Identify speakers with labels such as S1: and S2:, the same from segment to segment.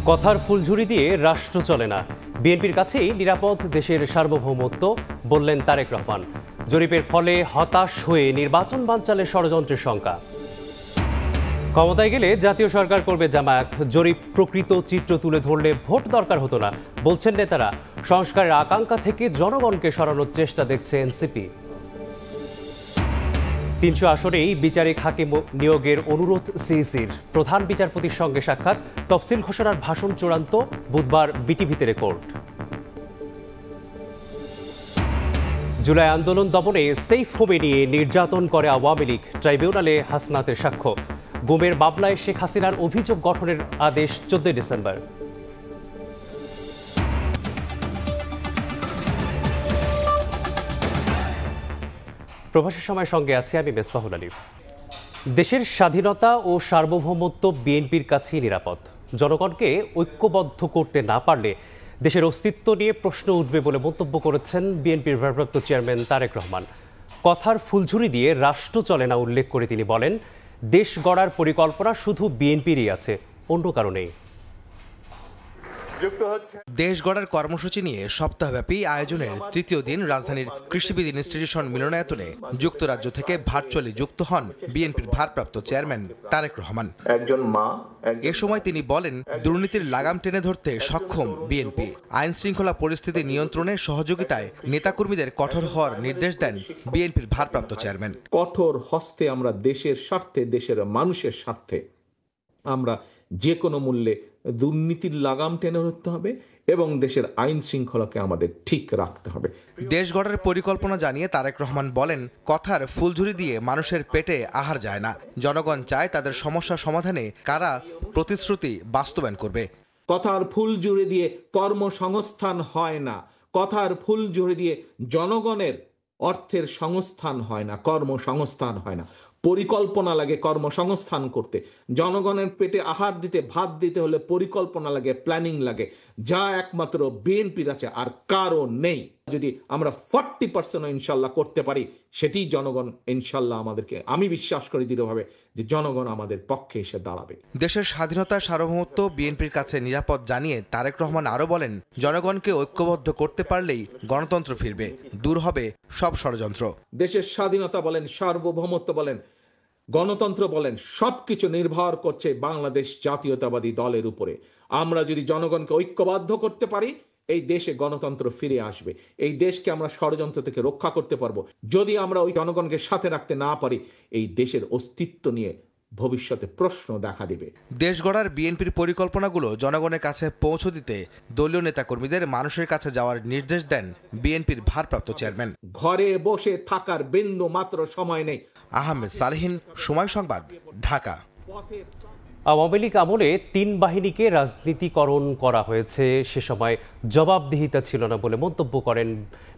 S1: কথার ফুলঝুরি দিয়ে রাষ্ট্র চলে না, বিএনপির কাছেই নিরাপদ দেশের সার্বভৌমত্ব, বললেন তারেক রহমান। জরিপের ফলে হতাশ হয়ে নির্বাচন বানচালের ষড়যন্ত্রের শঙ্কা। ক্ষমতায় গেলে জাতীয় সরকার করবে জামায়াত, জরিপ প্রকৃত চিত্র তুলে ধরলে ভোট দরকার হতো না, বলছেন নেতারা। সংস্কারের আকাঙ্ক্ষা থেকে জনগণকে সরানোর চেষ্টা দেখছে এনসিপি। ৩০০ আসনেই বিচারিক হাকিম নিয়োগের অনুরোধ সিইসির, প্রধান বিচারপতির সঙ্গে সাক্ষাৎ, তফসিল ঘোষণার ভাষণ চূড়ান্ত, বুধবার বিটিভিতে রেকর্ড। জুলাই আন্দোলন দমনে সেফ হোমে নিয়ে নির্যাতন করে আওয়ামী লীগ, ট্রাইব্যুনালে হাসনাতের সাক্ষ্য। গুমের মামলায় শেখ হাসিনার অভিযোগ গঠনের আদেশ 14 ডিসেম্বর। প্রবাসী সময় সঙ্গে আছি আমি মেসবাহুল আলী। দেশের স্বাধীনতা ও সার্বভৌমত্ব বিএনপির কাছেই নিরাপদ। জনগণকে ঐক্যবদ্ধ করতে না পারলে দেশের অস্তিত্ব নিয়ে প্রশ্ন উঠবে বলে মন্তব্য করেছেন বিএনপির ভারপ্রাপ্ত চেয়ারম্যান তারেক রহমান। কথার ফুলঝুরি দিয়ে রাষ্ট্র চলে না উল্লেখ করে তিনি বলেন, দেশ গড়ার পরিকল্পনা শুধু বিএনপিরই আছে, অন্য কারণেই।
S2: দেশ গড়ার কর্মসূচি নিয়ে সপ্তাহব্যাপী আয়োজনের তৃতীয় দিন রাজধানীর কৃষিবিদ ইনস্টিটিউশন মিলনায়তনে যুক্তরাজ্য থেকে ভার্চুয়ালি যুক্ত হন বিএনপির ভারপ্রাপ্ত চেয়ারম্যান তারেক রহমান। এ সময় তিনি বলেন, দুর্নীতির লাগাম টেনে ধরতে সক্ষম বিএনপি। আইন শৃঙ্খলা পরিস্থিতি নিয়ন্ত্রণে সহযোগিতায় নেতাকর্মীদের কঠোর হওয়ার নির্দেশ দেন বিএনপির ভারপ্রাপ্ত চেয়ারম্যান।
S3: কঠোর হস্তে আমরা দেশের স্বার্থে, দেশের মানুষের স্বার্থে আমরা যে কোনো মূল্যে দুর্নীতির লাগাম টেনে ধরতে হবে এবং দেশের আইন শৃঙ্খলাকে আমাদের ঠিক রাখতে হবে।
S2: দেশ গড়ার পরিকল্পনা জানিয়ে তারেক রহমান বলেন, কথার ফুলঝুরি দিয়ে মানুষের পেটে আহার যায় না। জনগণ চায় তাদের সমস্যা সমাধানে কারা প্রতিশ্রুতি বাস্তবায়ন করবে।
S3: কথার ফুল জুড়ে দিয়ে কর্মসংস্থান হয় না, কথার ফুল জুড়ে দিয়ে জনগণের অর্থের সংস্থান হয় না, কর্মসংস্থান হয় না। পরিকল্পনা লাগে কর্মসংস্থান করতে, জনগণের পেটে আহার দিতে, ভাত দিতে হলে পরিকল্পনা লাগে, প্ল্যানিং লাগে, যা একমাত্র বিএনপির আছে, আর কারো নেই। যদি আমরা 40% ইনশাল্লাহ করতে পারি, সেটি জনগণ ইনশাল্লাহ আমাদেরকে, আমি বিশ্বাস করি দৃঢ়ভাবে যে জনগণ আমাদের পক্ষে এসে দাঁড়াবে।
S2: দেশের স্বাধীনতার সার্বভৌমত্ব বিএনপির কাছে নিরাপদ জানিয়ে তারেক রহমান আরও বলেন, জনগণকে ঐক্যবদ্ধ করতে পারলেই গণতন্ত্র ফিরবে, দূর হবে সব ষড়যন্ত্র।
S3: দেশের স্বাধীনতা বলেন, সার্বভৌমত্ব বলেন, গণতন্ত্র বলেন, সবকিছু নির্ভর করছে বাংলাদেশ জাতীয়তাবাদী দলের উপরে। আমরা যদি জনগণকে ঐক্যবদ্ধ করতে পারি, এই দেশে গণতন্ত্র ফিরে আসবে। এই দেশকে আমরা ষড়যন্ত্র থেকে রক্ষা করতে পারবো। যদি আমরা ওই জনগণকে সাথে রাখতে না পারি, এই দেশের অস্তিত্ব নিয়ে ভবিষ্যতে প্রশ্ন দেখা দিবে।
S2: দেশ গড়ার বিএনপির পরিকল্পনাগুলো জনগণের কাছে পৌঁছে দিতে দলীয় নেতাকর্মীদের মানুষের কাছে যাওয়ার নির্দেশ দেন বিএনপির ভারপ্রাপ্ত চেয়ারম্যান।
S3: ঘরে বসে থাকার বিন্দু মাত্র সময় নেই।
S2: আহমেদ সালেহীন, সময় সংবাদ, ঢাকা।
S1: আওয়ামী লীগ আমলে 3 বাহিনীকে রাজনীতিকরণ করা হয়েছে, সে সময় জবাবদিহিতা ছিল না বলে মন্তব্য করেন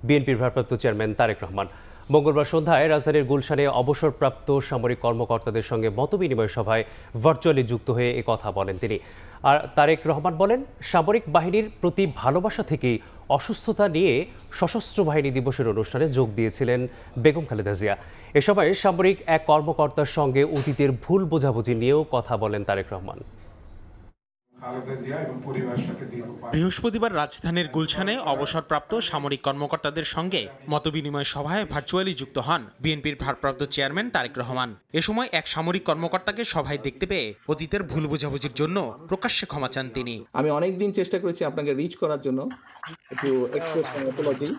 S1: বিএনপির ভারপ্রাপ্ত চেয়ারম্যান তারেক রহমান। মঙ্গলবার সন্ধ্যায় রাজধানীর গুলশানে অবসরপ্রাপ্ত সামরিক কর্মকর্তাদের সঙ্গে মতবিনিময় সভায় ভার্চুয়ালি যুক্ত হয়ে এ কথা বলেন তিনি। আর তারেক রহমান বলেন, সামরিক বাহিনীর প্রতি ভালোবাসা থেকেই অসুস্থতা নিয়ে সশস্ত্র বাহিনী দিবসের অনুষ্ঠানে যোগ দিয়েছিলেন বেগম খালেদা জিয়া। এ সময় সামরিক এক কর্মকর্তার সঙ্গে অতীতের ভুল বোঝাবুঝি নিয়েও কথা বলেন তারেক রহমান।
S4: বৃহস্পতিবার রাজধানীর গুলশানে অবসরপ্রাপ্ত সামরিক কর্মকর্তাদের সঙ্গে মতবিনিময় সভায় ভার্চুয়ালি যুক্ত হন বিএনপির ভারপ্রাপ্ত চেয়ারম্যান তারেক রহমান। এ সময় এক সামরিক কর্মকর্তাকে সভায় দেখতে পেয়ে অতীতের ভুল বোঝাবুঝির জন্য প্রকাশ্যে ক্ষমা চান তিনি।
S3: আমি অনেকদিন চেষ্টা করেছি আপনাকে রিচ করার জন্য, একটু এক্সপ্রেস অ্যাপোলজি।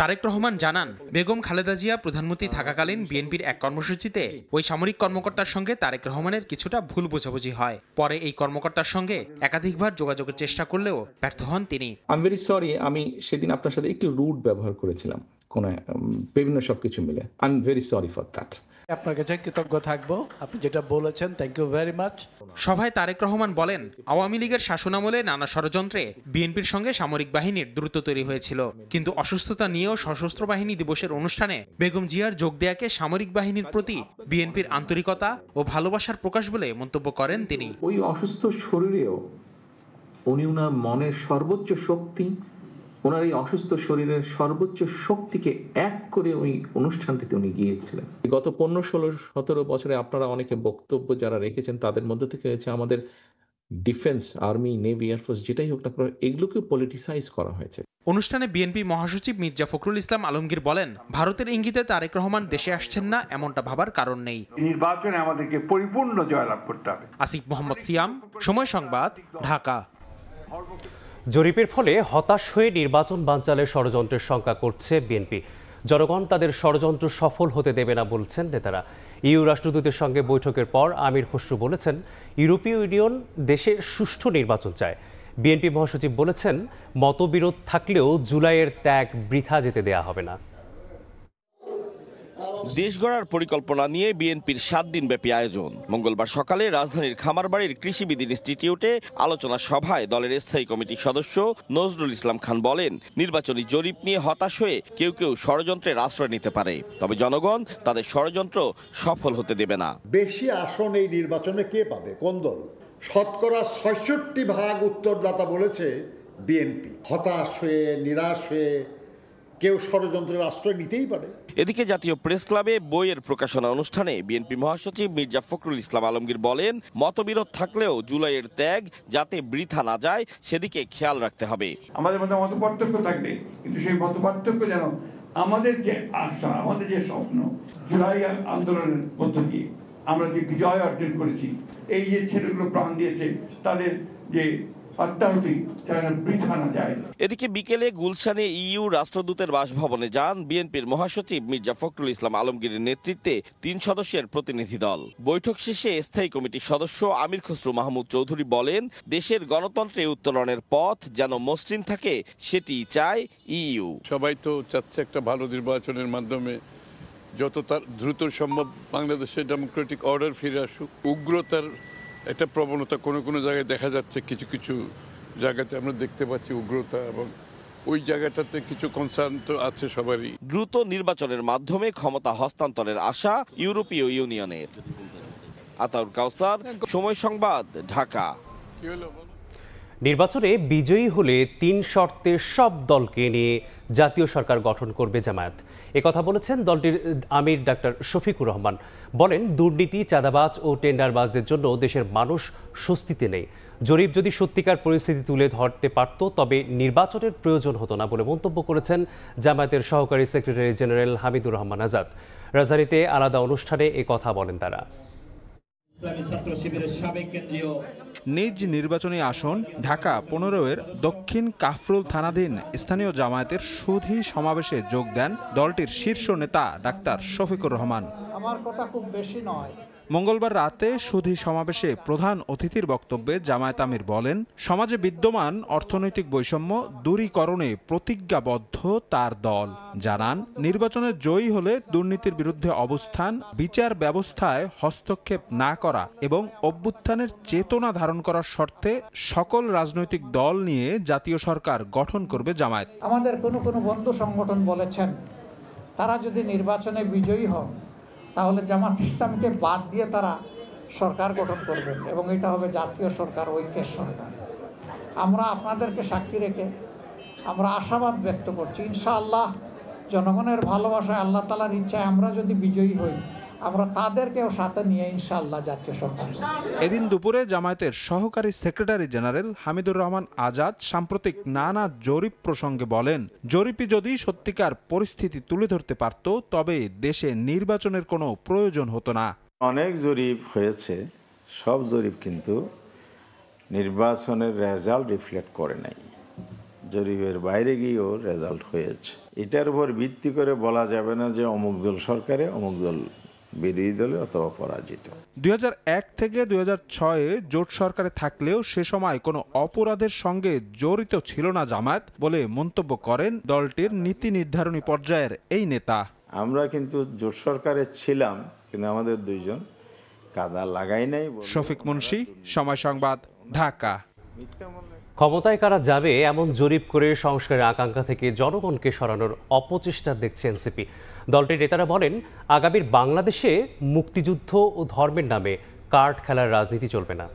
S4: তারেক রহমান জানান, বেগম খালেদা জিয়া প্রধানমন্ত্রী থাকাকালীন বিএনপির এক কর্মসূচিতে ওই সামরিক কর্মকর্তার সঙ্গে তারেক রহমানের কিছুটা ভুল বোঝাবুঝি হয়। পরে এই কর্মকর্তার সঙ্গে একাধিকবার যোগাযোগের চেষ্টা করলেও ব্যর্থ হন তিনি।
S3: আই এম ভেরি সরি, আমি সেদিন আপনার সাথে একটু রুড ব্যবহার করেছিলাম, কোন বিভিন্ন সবকিছু মিলে। I am very sorry for that.
S5: আপনার কাছে কৃতজ্ঞ থাকবো, আপনি যেটা বলেছেন, থ্যাংক ইউ ভেরি মাচ।
S4: সভায় তারেক রহমান বলেন, আওয়ামী লীগের শাসনামলে নানা ষড়যন্ত্রে বিএনপির সঙ্গে সামরিক বাহিনীর দূরত্ব তৈরি হয়েছিল, কিন্তু অসুস্থতা নিয়েও সশস্ত্র বাহিনী দিবসের অনুষ্ঠানে বেগম জিয়ার যোগ দেয়াকে সামরিক বাহিনীর প্রতি বিএনপির আন্তরিকতা ও ভালোবাসার প্রকাশ বলে মন্তব্য করেন তিনি।
S3: ওই অসুস্থ শরীরেও উনি ওনার মনের সর্বোচ্চ শক্তি, ওনার এই অসুস্থ শরীরের সর্বোচ্চ শক্তিকে এক করে ওই অনুষ্ঠানটিতে উনি গিয়েছিলেন। গত 15, 16, 17 বছরে আপনারা অনেকে বক্তব্য যারা রেখেছেন, তাদের মধ্যে থেকে হচ্ছে আমাদের ডিফেন্স, আর্মি, নেভি, এয়ারফোর্স যেটাই হোক না কেন এগুলোকে পলিটিসাইজ করা হয়েছে।
S4: অনুষ্ঠানে বিএনপি মহাসচিব মির্জা ফখরুল ইসলাম আলমগীর বলেন, ভারতের ইঙ্গিতে তারেক রহমান দেশে আসছেন না এমনটা ভাবার কারণ নেই।
S6: নির্বাচনে আমাদেরকে পরিপূর্ণ জয়লাভ করতে হবে।
S4: আসিফ মোহাম্মদ সিয়াম, সময় সংবাদ, ঢাকা।
S1: জরিপের ফলে হতাশ হয়ে নির্বাচন বানচালের ষড়যন্ত্রের শঙ্কা করছে বিএনপি। জনগণ তাদের ষড়যন্ত্র সফল হতে দেবে না বলছেন নেতারা। ইইউ রাষ্ট্রদূতের সঙ্গে বৈঠকের পর আমির খসরু বলেছেন, ইউরোপীয় ইউনিয়ন দেশে সুষ্ঠু নির্বাচন চায়। বিএনপি মহাসচিব বলেছেন, মতবিরোধ থাকলেও জুলাইয়ের ত্যাগ বৃথা যেতে দেয়া হবে না।
S7: দেশ গড়ার পরিকল্পনা নিয়ে বিএনপির 7 দিনব্যাপী আয়োজন। মঙ্গলবার সকালে রাজধানীর খামারবাড়ির কৃষিবিদ ইনস্টিটিউটে আলোচনা সভায় দলের স্থায়ী কমিটির সদস্য নজরুল ইসলাম খান বলেন, নির্বাচনী জরিপ নিয়ে হতাশ হয়ে কেউ কেউ ষড়যন্ত্রের আশ্রয় নিতে পারে, তবে জনগণ তাদের ষড়যন্ত্র সফল হতে দেবে না।
S8: বেশি আসন এই নির্বাচনে কে পাবে, কোন দল? শতকরা ৬৬% উত্তরদাতা বলেছে বিএনপি। হতাশ হয়ে, নিরাশ হয়ে কেউ ষড়যন্ত্রের আশ্রয় নিতেই পারে।
S7: এদিকে জাতীয় প্রেস ক্লাবে বইয়ের প্রকাশনা অনুষ্ঠানে বিএনপি মহাসচিব মির্জা ফখরুল ইসলাম আলমগীর বলেন, মতবিরোধ থাকলেও জুলাইয়ের ত্যাগ যাতে বৃথা না যায় সেদিকে খেয়াল রাখতে হবে।
S6: আমাদের মধ্যে মতপার্থক্য থাকবে, কিন্তু সেই মতপার্থক্য যেন আমাদের যে আশা, আমাদের যে স্বপ্ন, জুলাই আন্দোলনের মধ্য দিয়ে আমরা যে বিজয় অর্জন করেছি, এই যে ছেলেগুলো প্রাণ দিয়েছে তাদের যে
S7: এদিকে বিকেলে গুলশানে ইইউ রাষ্ট্রদূতের বাসভবনে যান বিএনপির মহাসচিব মির্জা ফখরুল ইসলাম আলমগীরের নেতৃত্বে 3 সদস্যের প্রতিনিধি দল। বৈঠক শেষে স্থায়ী কমিটির সদস্য আমির খসরু মাহমুদ চৌধুরী বলেন, দেশের গণতন্ত্রে উত্তরণের পথ যেন মসৃণ থাকে সেটি চায় ইইউ।
S9: সবাই তো চাচ্ছে একটা ভালো নির্বাচনের মাধ্যমে যত দ্রুত সম্ভব বাংলাদেশের ডেমোক্রেটিক অর্ডার ফিরে আসুক। উগ্রতার একটা প্রবণতা কোনো জায়গায় দেখা যাচ্ছে, কিছু জায়গাতে আমরা দেখতে পাচ্ছি উগ্রতা, এবং ওই জায়গাটাতে কিছু কনসার্ন তো আছে সবারই।
S7: দ্রুত নির্বাচনের মাধ্যমে ক্ষমতা হস্তান্তরের আশা ইউরোপীয় ইউনিয়নের। আতাউর কাউসার, সময় সংবাদ, ঢাকা।
S1: নির্বাচনে বিজয়ী হলে 3 শর্তে সব দলকে নিয়ে জাতীয় সরকার গঠন করবে জামায়াত। একথা বলেছেন দলটির আমির ডাক্তার শফিকুর রহমান। বলেন, দুর্নীতি, চাঁদাবাজ ও টেন্ডারবাজদের জন্য দেশের মানুষ স্বস্তিতে নেই। জরিপ যদি সত্যিকার পরিস্থিতি তুলে ধরতে পারত তবে নির্বাচনের প্রয়োজন হতো না বলে মন্তব্য করেছেন জামায়াতের সহকারী সেক্রেটারি জেনারেল হামিদুর রহমান আজাদ। রাজধানীতে আলাদা অনুষ্ঠানে একথা বলেন তারা।
S10: নিজ নির্বাচনী আসন ঢাকা 15-এর দক্ষিণ কাফরুল থানাধীন স্থানীয় জামায়াতের সুধী সমাবেশে যোগ দেন দলটির শীর্ষ নেতা ডাক্তার শফিকুর রহমান।
S11: আমার কথা খুব বেশি নয়।
S10: মঙ্গলবার রাতে সুধী সমাবেশে প্রধান অতিথির বক্তব্যে জামায়াত আমির বলেন, সমাজে বিদ্যমান অর্থনৈতিক বৈষম্য দূরীকরণে প্রতিজ্ঞাবদ্ধ তার দল। জানান, নির্বাচনে জয়ী হলে দুর্নীতির বিরুদ্ধে অবস্থান, বিচার ব্যবস্থায় হস্তক্ষেপ না করা এবং অভ্যুত্থানের চেতনা ধারণ করার শর্তে সকল রাজনৈতিক দল নিয়ে জাতীয় সরকার গঠন করবে জামায়াত।
S11: আমাদের কোনো বন্ধু সংগঠন বলেছেন, তারা যদি নির্বাচনে বিজয়ী হন তাহলে জামাত ইসলামকে বাদ দিয়ে তারা সরকার গঠন করবেন এবং এটা হবে জাতীয় সরকার, ঐক্যের সরকার। আমরা আপনাদেরকে সাক্ষী রেখে আমরা আশাবাদ ব্যক্ত করছি, ইনশাআল্লাহ জনগণের ভালোবাসায়, আল্লাহ তাআলার ইচ্ছায় আমরা যদি বিজয়ী হই, আমরা তাদেরকেও সাথে নিয়ে ইনশাআল্লাহ জাতীয় সরকার।
S10: এদিন দুপুরে জামায়াতের সহকারী সেক্রেটারি জেনারেল হামিদুর রহমান আজাদ সাম্প্রতিক নানা জরিপ প্রসঙ্গে বলেন, জরিপই যদি সত্যিকার পরিস্থিতি তুলে ধরতে পারত তবে দেশে নির্বাচনের কোনো প্রয়োজন হতো না।
S12: অনেক জরিপ হয়েছে, সব জরিপ কিন্তু নির্বাচনের রেজাল্ট রিফ্লেক্ট করে নাই। জরিপের বাইরে গিয়েও রেজাল্ট হয়েছে। এটার উপর ভিত্তি করে বলা যাবে না যে অমুক দল সরকারে, অমুক দল বিরোধী দলে অথবা পরাজিত।
S10: 2001 থেকে 2006-এ জোট সরকারে থাকলেও সে সময় কোনো অপরাধের সঙ্গে জড়িত ছিল না জামায়াত বলে মন্তব্য করেন দলটির নীতি নির্ধারণী পর্যায়ের এই নেতা।
S12: আমরা কিন্তু জোট সরকারে ছিলাম, কিন্তু আমাদের 2 জন কাদা লাগাই নাই।
S10: শফিক মুন্সি, সময় সংবাদ, ঢাকা।
S1: ক্ষমতায় কারা যাবে এমন জরিপ করে সংস্কারের আকাঙ্ক্ষা থেকে জনগণকে সরানোর অপচেষ্টা দেখছে এনসিপি। দলটির নেতারা বলেন, আগামীর বাংলাদেশে মুক্তিযুদ্ধ ও ধর্মের নামে কার্ড খেলার রাজনীতি চলবে না।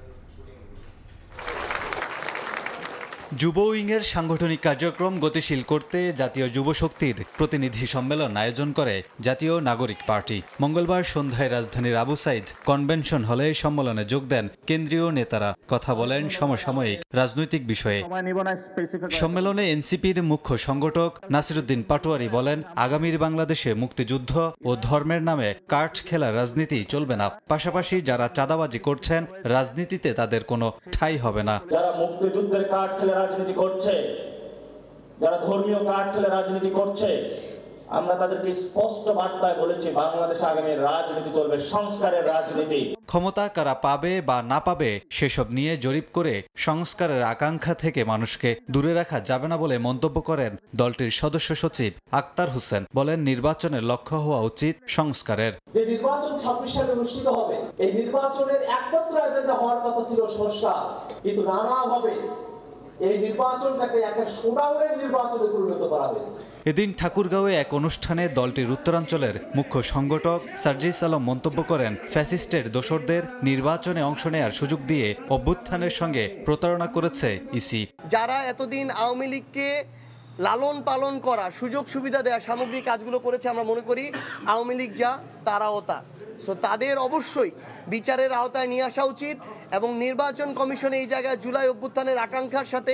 S13: যুব উইংয়ের সাংগঠনিক কার্যক্রম গতিশীল করতে জাতীয় যুব শক্তির প্রতিনিধি সম্মেলন আয়োজন করে জাতীয় নাগরিক পার্টি। মঙ্গলবার সন্ধ্যায় রাজধানীর আবু সাইদ কনভেনশন হলে সম্মেলনে যোগ দেন কেন্দ্রীয় নেতারা, কথা বলেন সমসাময়িক রাজনৈতিক বিষয়ে। সম্মেলনে এনসিপির মুখ্য সংগঠক নাসিরুদ্দিন পাটোয়ারি বলেন, আগামীর বাংলাদেশে মুক্তিযুদ্ধ ও ধর্মের নামে কাঠ খেলার রাজনীতি চলবে না। পাশাপাশি যারা চাঁদাবাজি করছেন, রাজনীতিতে তাদের কোনো ঠাঁই হবে না।
S14: যারা মুক্তিযুদ্ধের কাঠ খেলে রাজনীতি করছে, যারা ধর্মীয় কাঠ খেলে রাজনীতি করছে, আমরা তাদেরকে স্পষ্ট বার্তায় বলেছি, বাংলাদেশে আগামী রাজনীতি চলবে সংস্কারের রাজনীতি।
S13: ক্ষমতা কারা পাবে বা না পাবে সেসব নিয়ে জরিপ করে সংস্কারের আকাঙ্ক্ষা থেকে মানুষকে দূরে রাখা যাবে না বলে মন্তব্য করেন দলটির সদস্য সচিব আক্তার হোসেন। বলেন, নির্বাচনের লক্ষ্য হওয়া উচিত সংস্কারের।
S14: যে নির্বাচন 26 সালে অনুষ্ঠিত হবে, এই নির্বাচনের একমাত্র এজেন্ডা হওয়ার কথা ছিল সংস্কার, কিন্তু নানাভাবে এই নির্বাচনটাকে একটা শোডাউনের নির্বাচনে পরিণত করা হয়েছে।
S13: এদিন ঠাকুরগাঁওয়ে এক অনুষ্ঠানে দলটির উত্তরাঞ্চলের মুখ্য সংগঠক সার্জিস আলম মন্তব্য করেন, ফ্যাসিস্টের দোসরদের নির্বাচনে অংশ নেয়ার সুযোগ দিয়ে অভ্যুত্থানের সঙ্গে প্রতারণা করেছে ইসি।
S15: যারা এতদিন আওয়ামী লীগকে লালন পালন করা, সুযোগ সুবিধা দেওয়া, সামগ্রিক কাজগুলো করেছে, আমরা মনে করি আওয়ামী লীগ যা তারাও তা। সো তাদের অবশ্যই বিচারের আওতায় নিয়ে আসা উচিত এবং নির্বাচন কমিশন এই জায়গায় জুলাই অভ্যুত্থানের আকাঙ্ক্ষার সাথে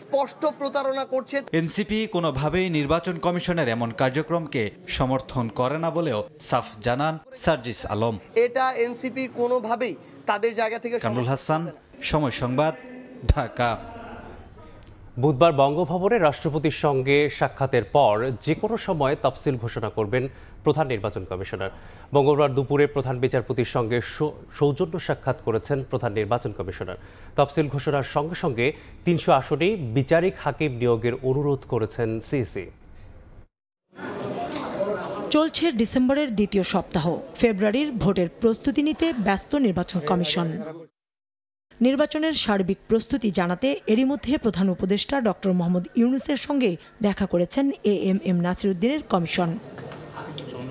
S15: স্পষ্ট প্রতারণা করছে।
S13: এনসিপি কোনোভাবেই নির্বাচন কমিশনের এমন কার্যক্রমকে সমর্থন করে না বলেও সাফ জানান সার্জিস আলম।
S15: এটা এনসিপি কোনোভাবেই তাদের জায়গা থেকে।
S13: কামরুল হাসান, সময় সংবাদ, ঢাকা।
S1: বুধবার বঙ্গভবনে রাষ্ট্রপতির সঙ্গে সাক্ষাতের পর যে কোনো সময় তফসিল ঘোষণা করবেন প্রধান নির্বাচন কমিশনার। মঙ্গলবার দুপুরে প্রধান বিচারপতির সঙ্গে সৌজন্য সাক্ষাৎ করেছেন প্রধান নির্বাচন কমিশনার। তফসিল ঘোষণার সঙ্গে সঙ্গে 300 আসনেই বিচারিক হাকিম নিয়োগের অনুরোধ করেছেন সিইসি।
S16: চলছে ডিসেম্বরের দ্বিতীয় সপ্তাহ। ফেব্রুয়ারির ভোটের প্রস্তুতি নিতে ব্যস্ত নির্বাচন কমিশন। নির্বাচনের সার্বিক প্রস্তুতি জানাতে এরই মধ্যে প্রধান উপদেষ্টা ডক্টর মোহাম্মদ ইউনূসের সঙ্গে দেখা করেছেন এএমএম নাসিরুদ্দিনের কমিশন।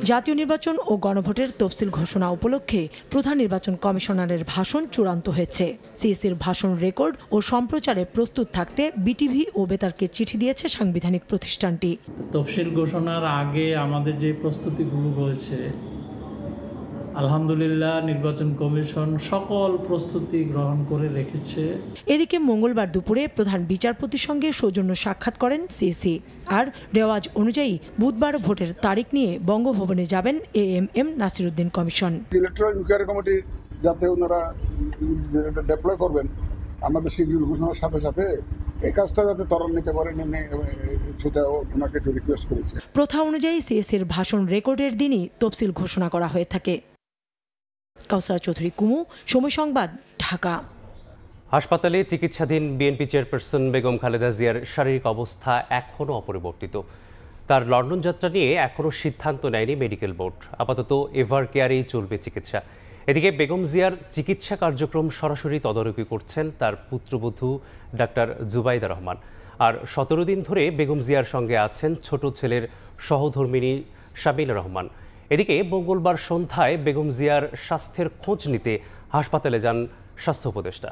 S16: জাতীয় নির্বাচন ও গণভোটের তফসিল ঘোষণা উপলক্ষে প্রধান নির্বাচন কমিশনারের ভাষণ চূড়ান্ত হয়েছে। সিইসির ভাষণ রেকর্ড ও সম্প্রচারে প্রস্তুত থাকতে বিটিভি ও বেতারকে চিঠি দিয়েছে সাংবিধানিক প্রতিষ্ঠানটি।
S17: তফসিল ঘোষণার আগে আমাদের যে প্রস্তুতিগুলো রয়েছে, আলহামদুলিল্লাহ নির্বাচন কমিশন সকল প্রস্তুতি গ্রহণ করে রেখেছে।
S16: এদিকে মঙ্গলবার দুপুরে প্রধান বিচারপতির সঙ্গে সৌজন্য সাক্ষাৎ করেন সিইসি। আর রেওয়াজ অনুযায়ী বুধবার ভোটের তারিখ নিয়ে বঙ্গভবনে যাবেন AMM Nasiruddin commission.
S18: Electoral inquiry committee যাতে ওনারা ডেপ্লয় করবেন আমাদের শিডিউল ঘোষণার সাথে সাথে, এই কাজটা যাতে ত্বরান্বিত করেন সেটা ওনাকে একটু রিকোয়েস্ট করেছে।
S16: প্রথা অনুযায়ী সিইসির ভাষণ রেকর্ডের দিনই তফসিল ঘোষণা করা হয়ে থাকে। কাউসার চৌধুরী কুমু, সময় সংবাদ, ঢাকা।
S1: হাসপাতালে চিকিৎসাধীন বিএনপি চেয়ারপারসন বেগম খালেদা জিয়ার শারীরিক অবস্থা এখনও অপরিবর্তিত। তার লন্ডন যাত্রা নিয়ে এখনও সিদ্ধান্ত নেয়নি মেডিকেল বোর্ড। আপাতত এভার কেয়ারেই চলবে চিকিৎসা। এদিকে বেগম জিয়ার চিকিৎসা কার্যক্রম সরাসরি তদারকি করছেন তার পুত্রবধূ ডাক্তার জুবাইদা রহমান। আর 17 দিন ধরে বেগম জিয়ার সঙ্গে আছেন ছোট ছেলের সহধর্মিণী শামিলা রহমান। এদিকে মঙ্গলবার সন্ধ্যায় বেগম জিয়ার স্বাস্থ্যের খোঁজ নিতে হাসপাতালে যান স্বাস্থ্য উপদেষ্টা।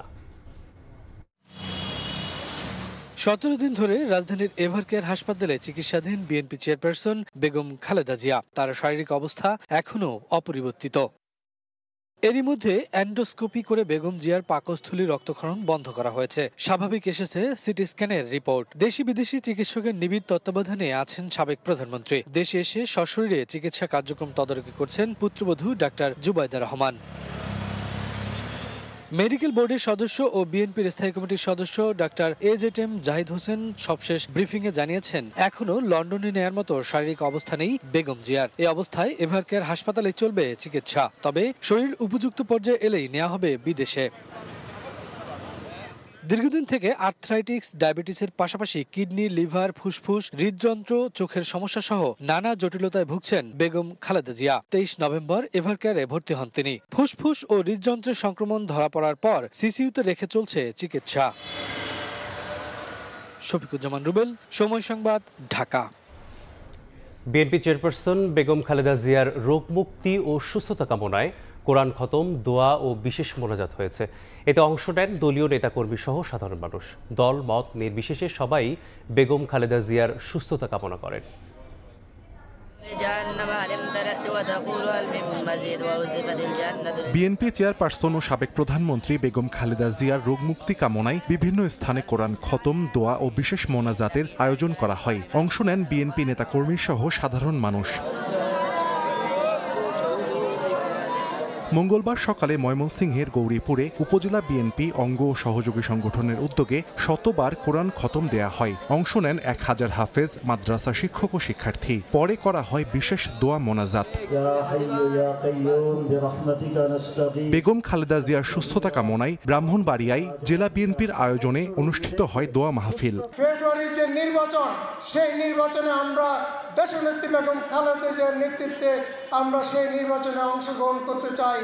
S19: 17 দিন ধরে রাজধানীর এভারকেয়ার হাসপাতালে চিকিৎসাধীন বিএনপি চেয়ারপারসন বেগম খালেদা জিয়া। তার শারীরিক অবস্থা এখনও অপরিবর্তিত। এরই মধ্যে এন্ডোস্কোপি করে বেগম জিয়ার পাকস্থলী রক্তক্ষরণ বন্ধ করা হয়েছে। স্বাভাবিক এসেছে সিটি স্ক্যানের রিপোর্ট। দেশি বিদেশি চিকিৎসকের নিবিড় তত্ত্বাবধানে আছেন সাবেক প্রধানমন্ত্রী। দেশে এসে সশরীরে চিকিৎসা কার্যক্রম তদারকি করছেন পুত্রবধূ ডাক্তার জুবাইদা রহমান। মেডিকেল বোর্ডের সদস্য ও বিএনপির স্থায়ী কমিটির সদস্য ডাক্তার এজেডএম জাহিদ হোসেন সবশেষ ব্রিফিংয়ে জানিয়েছেন, এখনও লন্ডনে নেয়ার মতো শারীরিক অবস্থা নেই বেগম জিয়ার। এই অবস্থায় এভারকেয়ার হাসপাতালে চলবে চিকিৎসা, তবে শরীর উপযুক্ত পর্যায়ে এলেই নেওয়া হবে বিদেশে। দীর্ঘদিন থেকে আর্থ্রাইটিস, ডায়াবেটিসের পাশাপাশি কিডনি, লিভার, ফুসফুস, হৃদযন্ত্র, চোখের সমস্যা সহ নানা জটিলতায় ভুগছেন বেগম খালেদা জিয়া। 23 নভেম্বর এভারকেয়ারে ভর্তি হন তিনি। ফুসফুস ও হৃদযন্ত্রের সংক্রমণ ধরা পড়ার পর সিসিইউতে রেখে চলছে চিকিৎসা। শফিকুজ্জামান রুবেল, সময় সংবাদ, ঢাকা।
S1: বিএনপি চেয়ারপারসন বেগম খালেদা জিয়ার রোগমুক্তি ও সুস্থতা কামনায় কোরআন খতম, দোয়া ও বিশেষ মোনাজাত হয়েছে। এতে অংশ নেন দলীয় নেতাকর্মী সহ সাধারণ মানুষ। দল মত নির্বিশেষে সবাই বেগম খালেদা জিয়ার সুস্থতা কামনা করেন।
S20: বিএনপি চেয়ারপারসন ও সাবেক প্রধানমন্ত্রী বেগম খালেদা জিয়ার রোগমুক্তি কামনায় বিভিন্ন স্থানে কোরআন খতম, দোয়া ও বিশেষ মোনাজাতের আয়োজন করা হয়। অংশ নেন বিএনপি নেতাকর্মী সহ সাধারণ মানুষ। মঙ্গলবার সকালে ময়মনসিংহের গৌরীপুরে উপজেলা বিএনপি অঙ্গ ও সহযোগী সংগঠনের উদ্যোগে শতবার কোরআন খতম দেয়া হয়। অংশ নেন 1000 হাফেজ, মাদ্রাসা শিক্ষক ও শিক্ষার্থী। পরে করা হয় বিশেষ দোয়া মোনাজাত। বেগম খালেদা জিয়ার সুস্থতা কামনায় ব্রাহ্মণবাড়িয়ায় জেলা বিএনপির আয়োজনে অনুষ্ঠিত হয় দোয়া মাহফিল।
S21: ফেব্রুয়ারির যে নির্বাচন, সেই নির্বাচনে আমরা দেশনেত্রী বেগম খালেদা জিয়ার নেতৃত্বে আমরা সেই নির্বাচনে অংশগ্রহণ করতে চাই।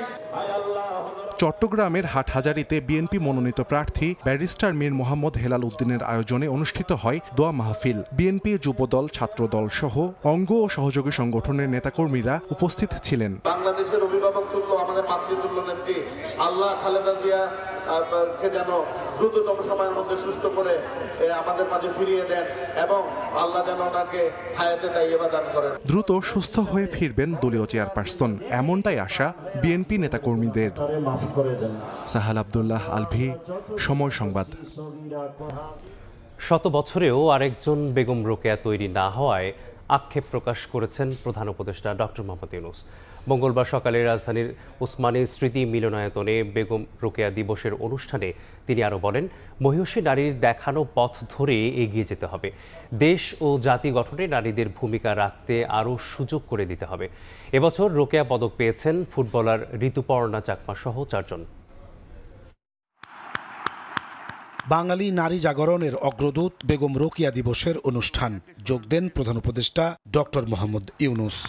S20: চট্টগ্রামের হাটহাজারীতে বিএনপি মনোনীত প্রার্থী ব্যারিস্টার মীর মোহাম্মদ হেলাল উদ্দিনের আয়োজনে অনুষ্ঠিত হয় দোয়া মাহফিল। বিএনপি, যুবদল, ছাত্রদল সহ অঙ্গ ও সহযোগী সংগঠনের নেতাকর্মীরা উপস্থিত ছিলেন।
S22: বাংলাদেশের অভিভাবক তুল্য, আমাদের মাতৃতুল্য নেত্রী আল্লাহ খালেদা জিয়া কে যেন দ্রুততম সময়ের মধ্যে সুস্থ করে আমাদের মাঝে ফিরিয়ে দেন এবং আল্লাহ যেন ওনাকে হায়াতে তাইয়্যিবা দান করেন।
S20: দ্রুত সুস্থ হয়ে ফিরবেন দলীয় চেয়ারপারসন, এমনটাই আশা বিএনপি নেতাকর্মীদের। সাহাল আব্দুল্লাহ আলভি, সময় সংবাদ।
S1: শত বছরেও আরেকজন বেগম রোকেয়া তৈরি না হওয়ায় আক্ষেপ প্রকাশ করেছেন প্রধান উপদেষ্টা ডক্টর মোহাম্মদ ইউনূস। মঙ্গলবার সকালে রাজধানীর উসমানী স্মৃতি মিলনায়তনে বেগম রোকেয়া দিবসের অনুষ্ঠানে তিনি আরও বলেন, মহিষী নারীর দেখানো পথ ধরে এগিয়ে যেতে হবে। দেশ ও জাতি গঠনে নারীদের ভূমিকা রাখতে আরও সুযোগ করে দিতে হবে। এবছর রোকেয়া পদক পেয়েছেন ফুটবলার ঋতুপর্ণা চাকমা সহ 4 জন।
S23: বাঙালি নারী জাগরণের অগ্রদূত বেগম রোকেয়া দিবসের অনুষ্ঠান যোগ দেন প্রধান উপদেষ্টা ডক্টর মোহাম্মদ ইউনূস।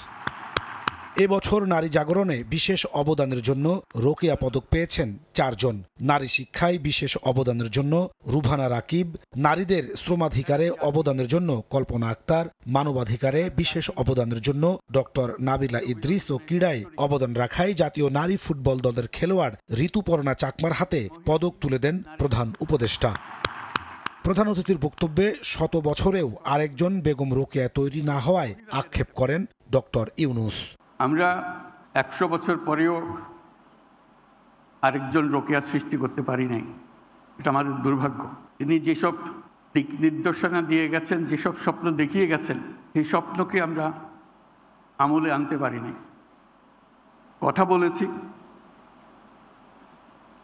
S23: এবছর নারী জাগরণে বিশেষ অবদানের জন্য রোকেয়া পদক পেয়েছেন 4 জন। নারী শিক্ষায় বিশেষ অবদানের জন্য রুভানা রাকিব, নারীদের শ্রমাধিকারে অবদানের জন্য কল্পনা আক্তার, মানবাধিকারে বিশেষ অবদানের জন্য ডক্টর নাবিলা ইদ্রিস ও ক্রীড়ায় অবদান রাখায় জাতীয় নারী ফুটবল দলের খেলোয়াড় ঋতুপর্ণা চাকমার হাতে পদক তুলে দেন প্রধান উপদেষ্টা। প্রধান অতিথির বক্তব্যে শত বছরেও আরেকজন বেগম রোকেয়া তৈরি না হওয়ায় আক্ষেপ করেন ডক্টর ইউনূস।
S24: আমরা 100 বছর পরেও আরেকজন রোকেয়া সৃষ্টি করতে পারি নাই, এটা আমাদের দুর্ভাগ্য। তিনি যেসব দিক নির্দেশনা দিয়ে গেছেন, যেসব স্বপ্ন দেখিয়ে গেছেন, সেই স্বপ্নকে আমরা আমলে আনতে পারি নাই। কথা বলেছি,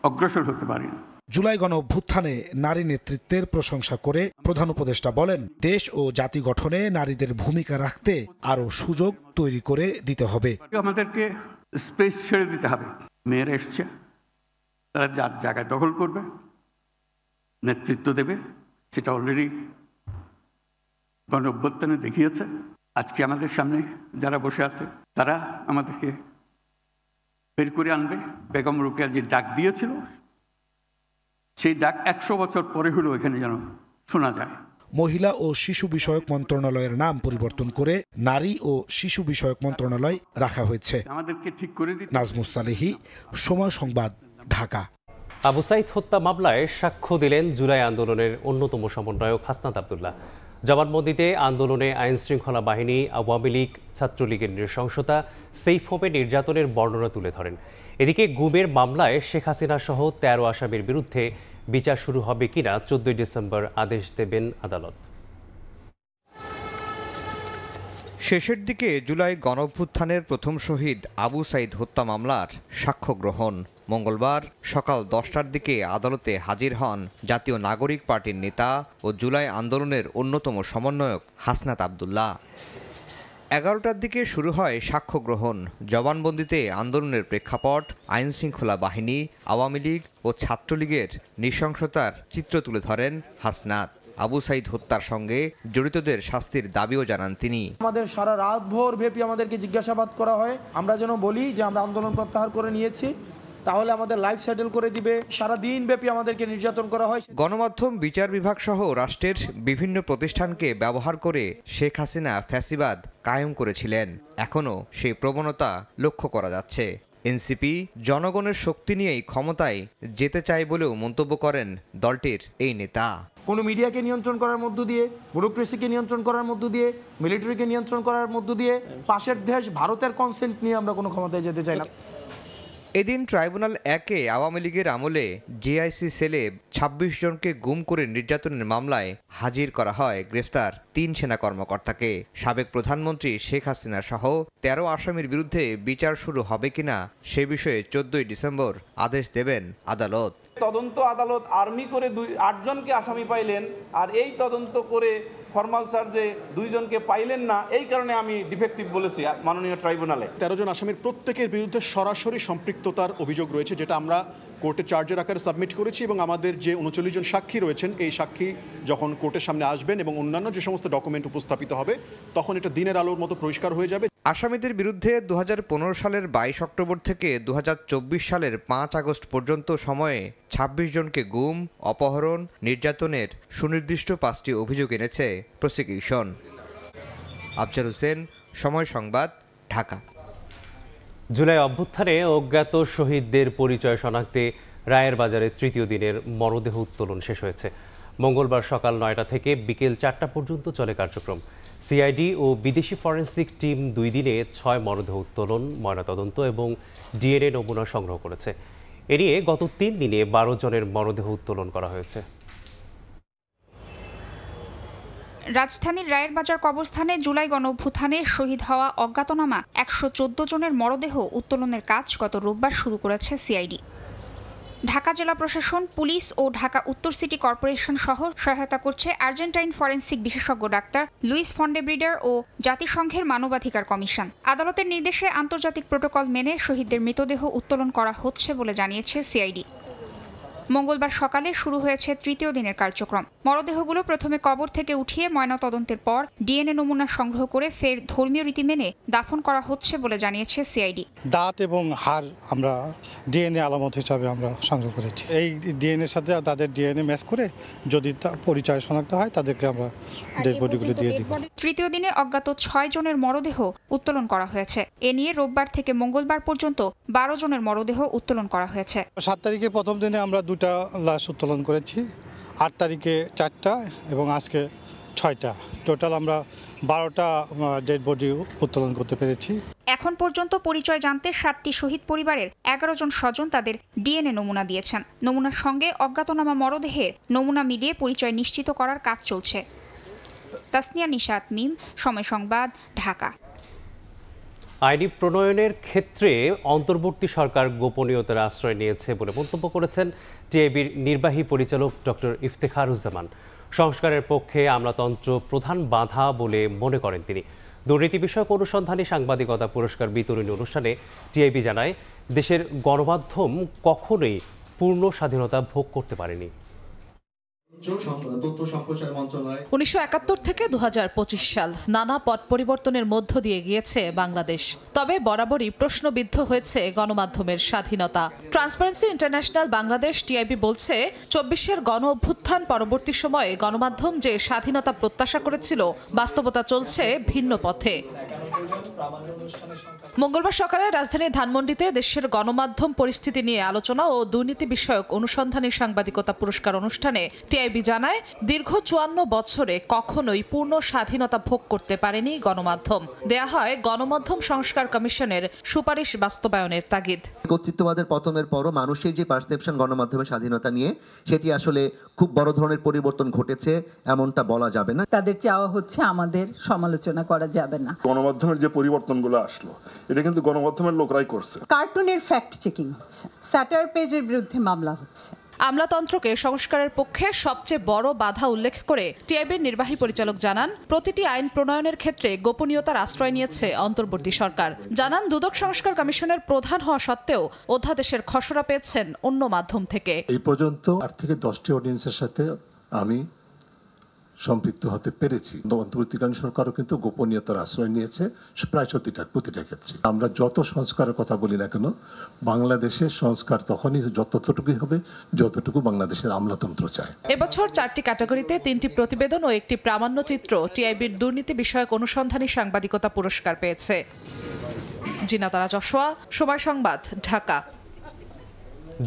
S24: অগ্রসর হতে পারি না।
S23: জুলাই গণ অভ্যুত্থানে নারী নেতৃত্বের প্রশংসা করে প্রধান উপদেষ্টা বলেন, দেশ ও জাতি গঠনে নারীদের ভূমিকা রাখতে আরও সুযোগ তৈরি করে দিতে হবে।
S24: আমাদেরকে স্পেস ছেড়ে দিতে হবে। মেয়েরা এসছে, তারা যার জায়গায় দখল করবে, নেতৃত্ব দেবে, সেটা অলরেডি গণ অভ্যুত্থানে দেখিয়েছে। আজকে আমাদের সামনে যারা বসে আছে তারা আমাদেরকে বের করে আনবে। বেগম রোকেয়া যে ডাক দিয়েছিল, সেই ডাক 100 বছর পরে হলেও এখানে যেন শোনা যায়।
S23: মহিলা ও শিশু বিষয়ক মন্ত্রণালয়ের নাম পরিবর্তন করে নারী ও শিশু বিষয়ক মন্ত্রণালয় রাখা হয়েছে।
S24: আমাদেরকে ঠিক করে দিতে।
S23: নাজমুস সালেহী, সময় সংবাদ, ঢাকা।
S1: আবু সাইদ হত্যা মামলায় সাক্ষ্য দিলেন জুলাই আন্দোলনের অন্যতম সমন্বয়ক হাসনাত আব্দুল্লাহ। জবানবন্দিতে আন্দোলনে আইন শৃঙ্খলা বাহিনী, আওয়ামী লীগ, ছাত্রলীগের নৃশংসতা, সেফ হোমে নির্যাতনের বর্ণনা তুলে ধরেন। এদিকে গুমের মামলায় শেখ হাসিনা সহ 13 আসামির বিরুদ্ধে বিচার শুরু হবে কিনা 14 ডিসেম্বর আদেশ দেবেন আদালত।
S25: শেষের দিকে জুলাই গণঅভ্যুত্থানের প্রথম শহীদ আবু সাইদ হত্যা মামলার সাক্ষ্য গ্রহণ। মঙ্গলবার সকাল 10টার দিকে আদালতে হাজির হন জাতীয় নাগরিক পার্টির নেতা ও জুলাই আন্দোলনের অন্যতম সমন্বয়ক হাসনাত আব্দুল্লাহ। 11টার দিকে শুরু হয় সাক্ষ্য গ্রহণ। জবানবন্দিতে আন্দোলনের প্রেক্ষাপট, আইন শৃঙ্খলা বাহিনী, আওয়ামী লীগ ও ছাত্রলীগের নৃশংসতার চিত্র তুলে ধরেন হাসনাত। আবু সাইদ হত্যার সঙ্গে জড়িতদের শাস্তির দাবিও জানান তিনি।
S26: আমাদের সারা রাত ভোর ব্যাপী আমাদেরকে জিজ্ঞাসাবাদ করা হয়। আমরা যেন বলি যে আমরা আন্দোলন প্রত্যাহার করে নিয়েছি, তাহলে আমাদের লাইফ সেটেল করে দিবে। সারা দিন ব্যাপী আমাদেরকে নির্যাতন করা হয়।
S25: গণমাধ্যম, বিচার বিভাগ সহ রাষ্ট্রের বিভিন্ন প্রতিষ্ঠানকে ব্যবহার করে শেখ হাসিনা ফ্যাসিবাদ কায়েম করেছিলেন। এখনও সেই প্রবণতা লক্ষ্য করা যাচ্ছে। এনসিপি জনগণের শক্তি নিয়েই ক্ষমতায় যেতে চায় বলেও মন্তব্য করেন দলটির এই নেতা।
S26: কোনো মিডিয়াকে নিয়ন্ত্রণ করার মধ্য দিয়ে, ব্যুরোক্রেসিকে নিয়ন্ত্রণ করার মধ্য দিয়ে, মিলিটারিকে নিয়ন্ত্রণ করার মধ্য দিয়ে, পাশের দেশ ভারতের কনসেন্ট নিয়ে আমরা কোনো ক্ষমতায় যেতে চাই না।
S25: এদিন ট্রাইব্যুনাল 1-এ আওয়ামী লীগের আমলে জেআইসি সেলে ২৬ জনকে গুম করে নির্যাতনের মামলায় হাজির করা হয় গ্রেফতার ৩ সেনা কর্মকর্তাকে। সাবেক প্রধানমন্ত্রী শেখ হাসিনা সহ ১৩ আসামির বিরুদ্ধে বিচার শুরু হবে কিনা সে বিষয়ে ১৪ই ডিসেম্বর আদেশ দেবেন আদালত।
S2: তদন্ত আদালত আর্মি করে ৮ জনকে আসামি পাইলেন, আর এই তদন্ত করে ফর্মাল চার্জে 2 জনকে পাইলেন না, এই কারণে আমি ডিফেক্টিভ বলেছি মাননীয় ট্রাইব্যুনালে।
S3: ১৩ জন আসামির প্রত্যেকের বিরুদ্ধে সরাসরি সম্পৃক্ততার অভিযোগ রয়েছে, যেটা আমরা কোর্টে চার্জের আকারে সাবমিট করেছি, এবং আমাদের যে ৩৯ জন সাক্ষী রয়েছেন এই সাক্ষী যখন কোর্টের সামনে আসবেন এবং অন্যান্য যে সমস্ত ডকুমেন্ট উপস্থাপিত হবে তখন এটা দিনের আলোর মতো পরিষ্কার হয়ে যাবে।
S25: আসামিদের বিরুদ্ধে ২০১৫ সালের ২২ অক্টোবর থেকে ২০২৪ সালের ৫ আগস্ট পর্যন্ত সময়ে ২৬ জনকে গুম, অপহরণ, নির্যাতনের সুনির্দিষ্ট ৫টি অভিযোগ এনেছে প্রসিকিউশন। আফজাল হোসেন, সময় সংবাদ, ঢাকা।
S1: জুলাই অভ্যুত্থানে অজ্ঞাত শহীদদের পরিচয় শনাক্তে রায়ের বাজারে তৃতীয় দিনের মরদেহ উত্তোলন শেষ হয়েছে। মঙ্গলবার সকাল ৯টা থেকে বিকেল ৪টা পর্যন্ত চলে কার্যক্রম। সিআইডি ও বিদেশি ফরেনসিক টিম ২ দিনে ৬ মরদেহ উত্তোলন, ময়নাতদন্ত এবং ডিএনএ নমুনা সংগ্রহ করেছে। এ নিয়ে গত ৩ দিনে ১২ জনের মরদেহ উত্তোলন করা হয়েছে।
S4: রাজধানীর রায়ের বাজার কবরস্থানে জুলাই গণঅভ্যুত্থানে শহীদ হওয়া অজ্ঞাতনামা ১১৪ জনের মরদেহ উত্তোলনের কাজ গত রোববার শুরু করেছে সিআইডি। ঢাকা জেলা প্রশাসন, পুলিশ ও ঢাকা উত্তর সিটি কর্পোরেশন সহ সহায়তা করছে আর্জেন্টাইন ফরেনসিক বিশেষজ্ঞ ডাক্তার লুইস ফন্ডেব্রিডার ও জাতিসংঘের মানবাধিকার কমিশন। আদালতের নির্দেশে আন্তর্জাতিক প্রোটোকল মেনে শহীদদের মৃতদেহ উত্তোলন করা হচ্ছে বলে জানিয়েছে সিআইডি। মঙ্গলবার সকালে শুরু হয়েছে তৃতীয় দিনের কার্যক্রম। মরদেহগুলো প্রথমে কবর থেকে উঠিয়ে ময়নাতদন্তের পর ডিএনএ নমুনা সংগ্রহ করে ফের ধর্মীয় রীতি মেনে দাফন করা হচ্ছে বলে জানিয়েছে সিআইডি।
S5: দাঁত এবং হাড় আমরা ডিএনএ আলামত হিসাবে আমরা সংগ্রহ করেছি। এই ডিএনএর সাথে তাদের ডিএনএ ম্যাচ করে যদি পরিচয় শনাক্ত হয় তাদেরকে আমরা ডেড বডিগুলো দিয়ে দিব।
S4: তৃতীয় দিনে অজ্ঞাত ৬ জনের মরদেহ উত্তোলন করা হয়েছে। এ নিয়ে রোববার থেকে মঙ্গলবার পর্যন্ত ১২ জনের মরদেহ উত্তোলন করা হয়েছে।
S5: ৭ তারিখে প্রথম দিনে আমরা 2টা লাশ উত্তোলন করেছি, ৮ তারিখে 4টা এবং আজকে 6টা। টোটাল আমরা 12টা ডেড বডি উত্তোলন করতে পেরেছি।
S4: এখন পর্যন্ত পরিচয় জানতে 7টি শহীদ পরিবারের 11 জন স্বজন তাদের ডিএনএ নমুনা দিয়েছেন। নমুনার সঙ্গে অজ্ঞাতনামা মরদেহের নমুনা মিলিয়ে পরিচয় নিশ্চিত করার কাজ চলছে। তাসনিয়া নিশাত মিম, সময় সংবাদ, ঢাকা।
S1: আইনি প্রণয়নের ক্ষেত্রে অন্তর্বর্তী সরকার গোপনীয়তার আশ্রয় নিয়েছে বলে মন্তব্য করেছেন টিআইবির নির্বাহী পরিচালক ডক্টর ইফতেখারুজ্জামান। সংস্কারের পক্ষে আমলাতন্ত্র প্রধান বাধা বলে মনে করেন তিনি। দুর্নীতি বিষয়ক অনুসন্ধানী সাংবাদিকতা পুরস্কার বিতরণী অনুষ্ঠানে টিআইবি জানায়, দেশের গণমাধ্যম কখনোই পূর্ণ স্বাধীনতা ভোগ করতে পারেনি।
S6: 1971 থেকে 2025 সাল নানা পট পরিবর্তনের মধ্য দিয়ে গিয়েছে বাংলাদেশ। তবে বরাবরই প্রশ্নবিদ্ধ হয়েছে গণমাধ্যমের স্বাধীনতা। ট্রান্সপারেন্সি ইন্টারন্যাশনাল বাংলাদেশ টিআইবি বলছে, 24-এর গণ অভ্যুত্থান পরবর্তী সময়ে গণমাধ্যম যে স্বাধীনতা প্রত্যাশা করেছিল, বাস্তবতা চলছে ভিন্ন পথে। মঙ্গলবার সকালে রাজধানীর ধানমন্ডিতে দেশের গণমাধ্যম পরিস্থিতি নিয়ে আলোচনা ও দুর্নীতি বিষয়ক অনুসন্ধানী সাংবাদিকতা পুরস্কার অনুষ্ঠানে টিআইবি জানায়, দীর্ঘ 54 বছরে কখনোই পূর্ণ স্বাধীনতা ভোগ করতে পারেনি গণমাধ্যম। দেয়া হয় গণমাধ্যম সংস্কার কমিশনের সুপারিশ বাস্তবায়নের তাগিদ।
S8: কর্তৃত্ববাদের পতনের পরও মানুষের যে পারসেপশন গণমাধ্যমের স্বাধীনতা নিয়ে, সেটি আসলে খুব বড় ধরনের পরিবর্তন ঘটেছে এমনটা বলা যাবে না।
S27: তাদের চাওয়া হচ্ছে আমাদের সমালোচনা করা যাবে না।
S28: গণমাধ্যমের যে পরিবর্তনগুলো আসলো, এটা কিন্তু গণমাধ্যমের লোকরাই করছে।
S27: কার্টুনের ফ্যাক্ট চেকিং হচ্ছে, স্যাটার পেজের বিরুদ্ধে মামলা হচ্ছে।
S6: আমলাতন্ত্রকে সংস্কারের পক্ষে সবচেয়ে বড় বাধা উল্লেখ করে টিআইবির নির্বাহী পরিচালক জানান, প্রতিটি আইন প্রণয়নের ক্ষেত্রে গোপনীয়তার আশ্রয় নিয়েছে অন্তর্বর্তী সরকার। জানান, দুদক সংস্কার কমিশনের প্রধান হওয়া সত্ত্বেও অধ্যাদেশের খসড়া পেয়েছেন অন্য মাধ্যম থেকে।
S29: এই পর্যন্ত 8 থেকে 10টি অডিয়েন্সের সাথে আমি সম্পৃক্ত হতে পেরেছি। অন্তর্বর্তীকালীন সরকারও কিন্তু গোপনীয়তার আশ্রয় নিয়েছে প্রায় প্রতিটা ক্ষেত্রে। আমরা যত সংস্কারের কথা বলি না কেন, বাংলাদেশের সংস্কার তখনই যতটুকুই হবে যতটুকু বাংলাদেশের আমলাতন্ত্র চায়।
S6: এবছর 4টি ক্যাটাগরিতে 3টি প্রতিবেদন ও একটি প্রামাণ্যচিত্র টিআইবির দুর্নীতি বিষয়ক অনুসন্ধানী সাংবাদিকতা পুরস্কার পেয়েছে। জিনাতারা যশোয়া, সময় সংবাদ, ঢাকা।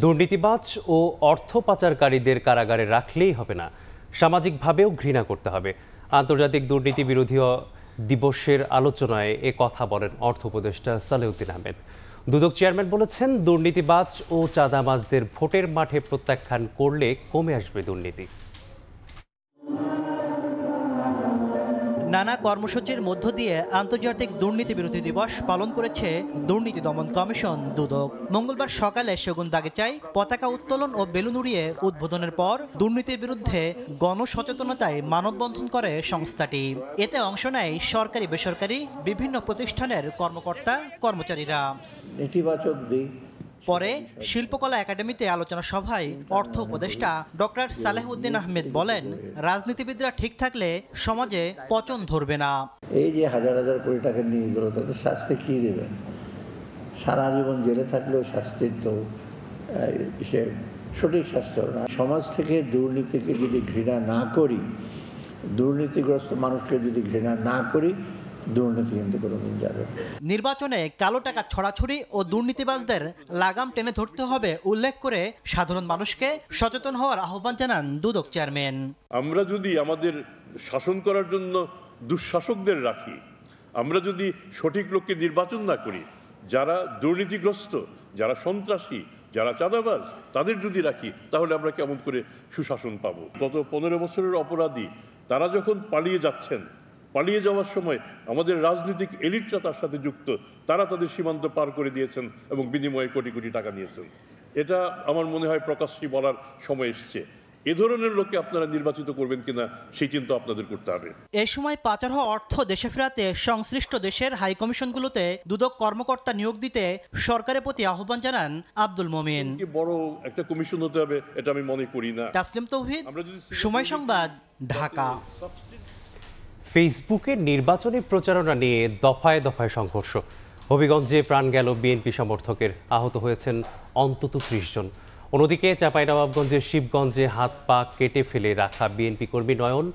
S1: দুর্নীতিবাজ ও অর্থ পাচারকারীদের কারাগারে রাখলেই হবে না, সামাজিকভাবেও ঘৃণা করতে হবে। আন্তর্জাতিক দুর্নীতি বিরোধী দিবসের আলোচনায় এ কথা বলেন অর্থ উপদেষ্টা সালেউদ্দিন আহমেদ। দুদক চেয়ারম্যান বলেছেন, দুর্নীতিবাজ ও চাঁদাবাজদের ভোটের মাঠে প্রত্যাখ্যান করলে কমে আসবে দুর্নীতি।
S7: নানা কর্মসূচির মধ্য দিয়ে আন্তর্জাতিক দুর্নীতি বিরোধী দিবস পালন করেছে দুর্নীতি দমন কমিশন দুদক। মঙ্গলবার সকালে সেগুনবাগিচায় পতাকা উত্তোলন ও বেলুন উড়িয়ে উদ্বোধনের পর দুর্নীতির বিরুদ্ধে গণসচেতনতায় মানববন্ধন করে সংস্থাটি। এতে অংশ নেয় সরকারি বেসরকারি বিভিন্ন প্রতিষ্ঠানের কর্মকর্তা কর্মচারীরা।
S9: নেতিবাচক দিক
S7: পরে শিল্পকলা একাডেমিতে আলোচনা সভায় অর্থ উপদেষ্টা ডক্টর সালেহউদ্দিন আহমেদ বলেন, রাজনীতিবিদরা ঠিক থাকলে সমাজে পচন ধরবে না।
S9: এই যে হাজার হাজার কোটি টাকা নিয়ে গেল, তাদের শাস্তি কি দেবেন? সারা জীবন জেলে থাকলেও শাস্তির তো সে সঠিক শাস্তি হবে না। সমাজ থেকে দুর্নীতিকে যদি ঘৃণা না করি, দুর্নীতিগ্রস্ত মানুষকে যদি ঘৃণা না করি, দুর্নীতি কিন্তু কোনোদিন যাবে।
S7: নির্বাচনে কালো টাকা ছড়াছড়ি ও দুর্নীতিবাজদের লাগাম টেনে ধরতে হবে উল্লেখ করে সাধারণ মানুষকে সচেতন হওয়ার আহ্বান জানান দুদক চেয়ারম্যান।
S10: আমরা যদি আমাদের শাসন করার জন্য দুঃশাসকদের রাখি, আমরা যদি সঠিক লোককে নির্বাচন না করি, যারা দুর্নীতিগ্রস্ত, যারা সন্ত্রাসী, যারা চাঁদাবাজ, তাদের যদি রাখি, তাহলে আমরা কেমন করে সুশাসন পাবো? গত 15 বছরের অপরাধী তারা যখন পালিয়ে যাচ্ছেন, পালিয়ে যাওয়ার সময় আমাদের রাজনৈতিক এলিটরা তার সাথে যুক্ত, তারা তাদের সীমান্ত পার করে দিয়েছেন এবং বিনিময়ে কোটি কোটি টাকা নিয়েছেন। এটা আমার মনে হয় প্রকাশ্যে বলার সময় এসছে। এ ধরনের লোককে আপনারা নির্বাচিত করবেন কিনা সেই চিন্তা আপনাদের করতে হবে।
S7: এ সময় পাচার হওয়া অর্থ দেশে ফেরাতে সংশ্লিষ্ট দেশের হাই কমিশনগুলোতে দুদক কর্মকর্তা নিয়োগ দিতে সরকারের প্রতি আহ্বান জানান আব্দুল মোমিন।
S10: বড় একটা কমিশন হতে হবে এটা আমি মনে করি না।
S7: তাসলিম তৌহিদ, সময় সংবাদ, ঢাকা।
S1: ফেসবুকে নির্বাচনী প্রচারণা নিয়ে দফায় দফায় সংঘর্ষ। হবিগঞ্জে প্রাণ গেল বিএনপি সমর্থকের, আহত হয়েছেন অন্তত 30 জন। অন্যদিকে চাঁপাইনবাবগঞ্জের শিবগঞ্জে হাত পা কেটে ফেলে রাখা বিএনপি কর্মী নয়ন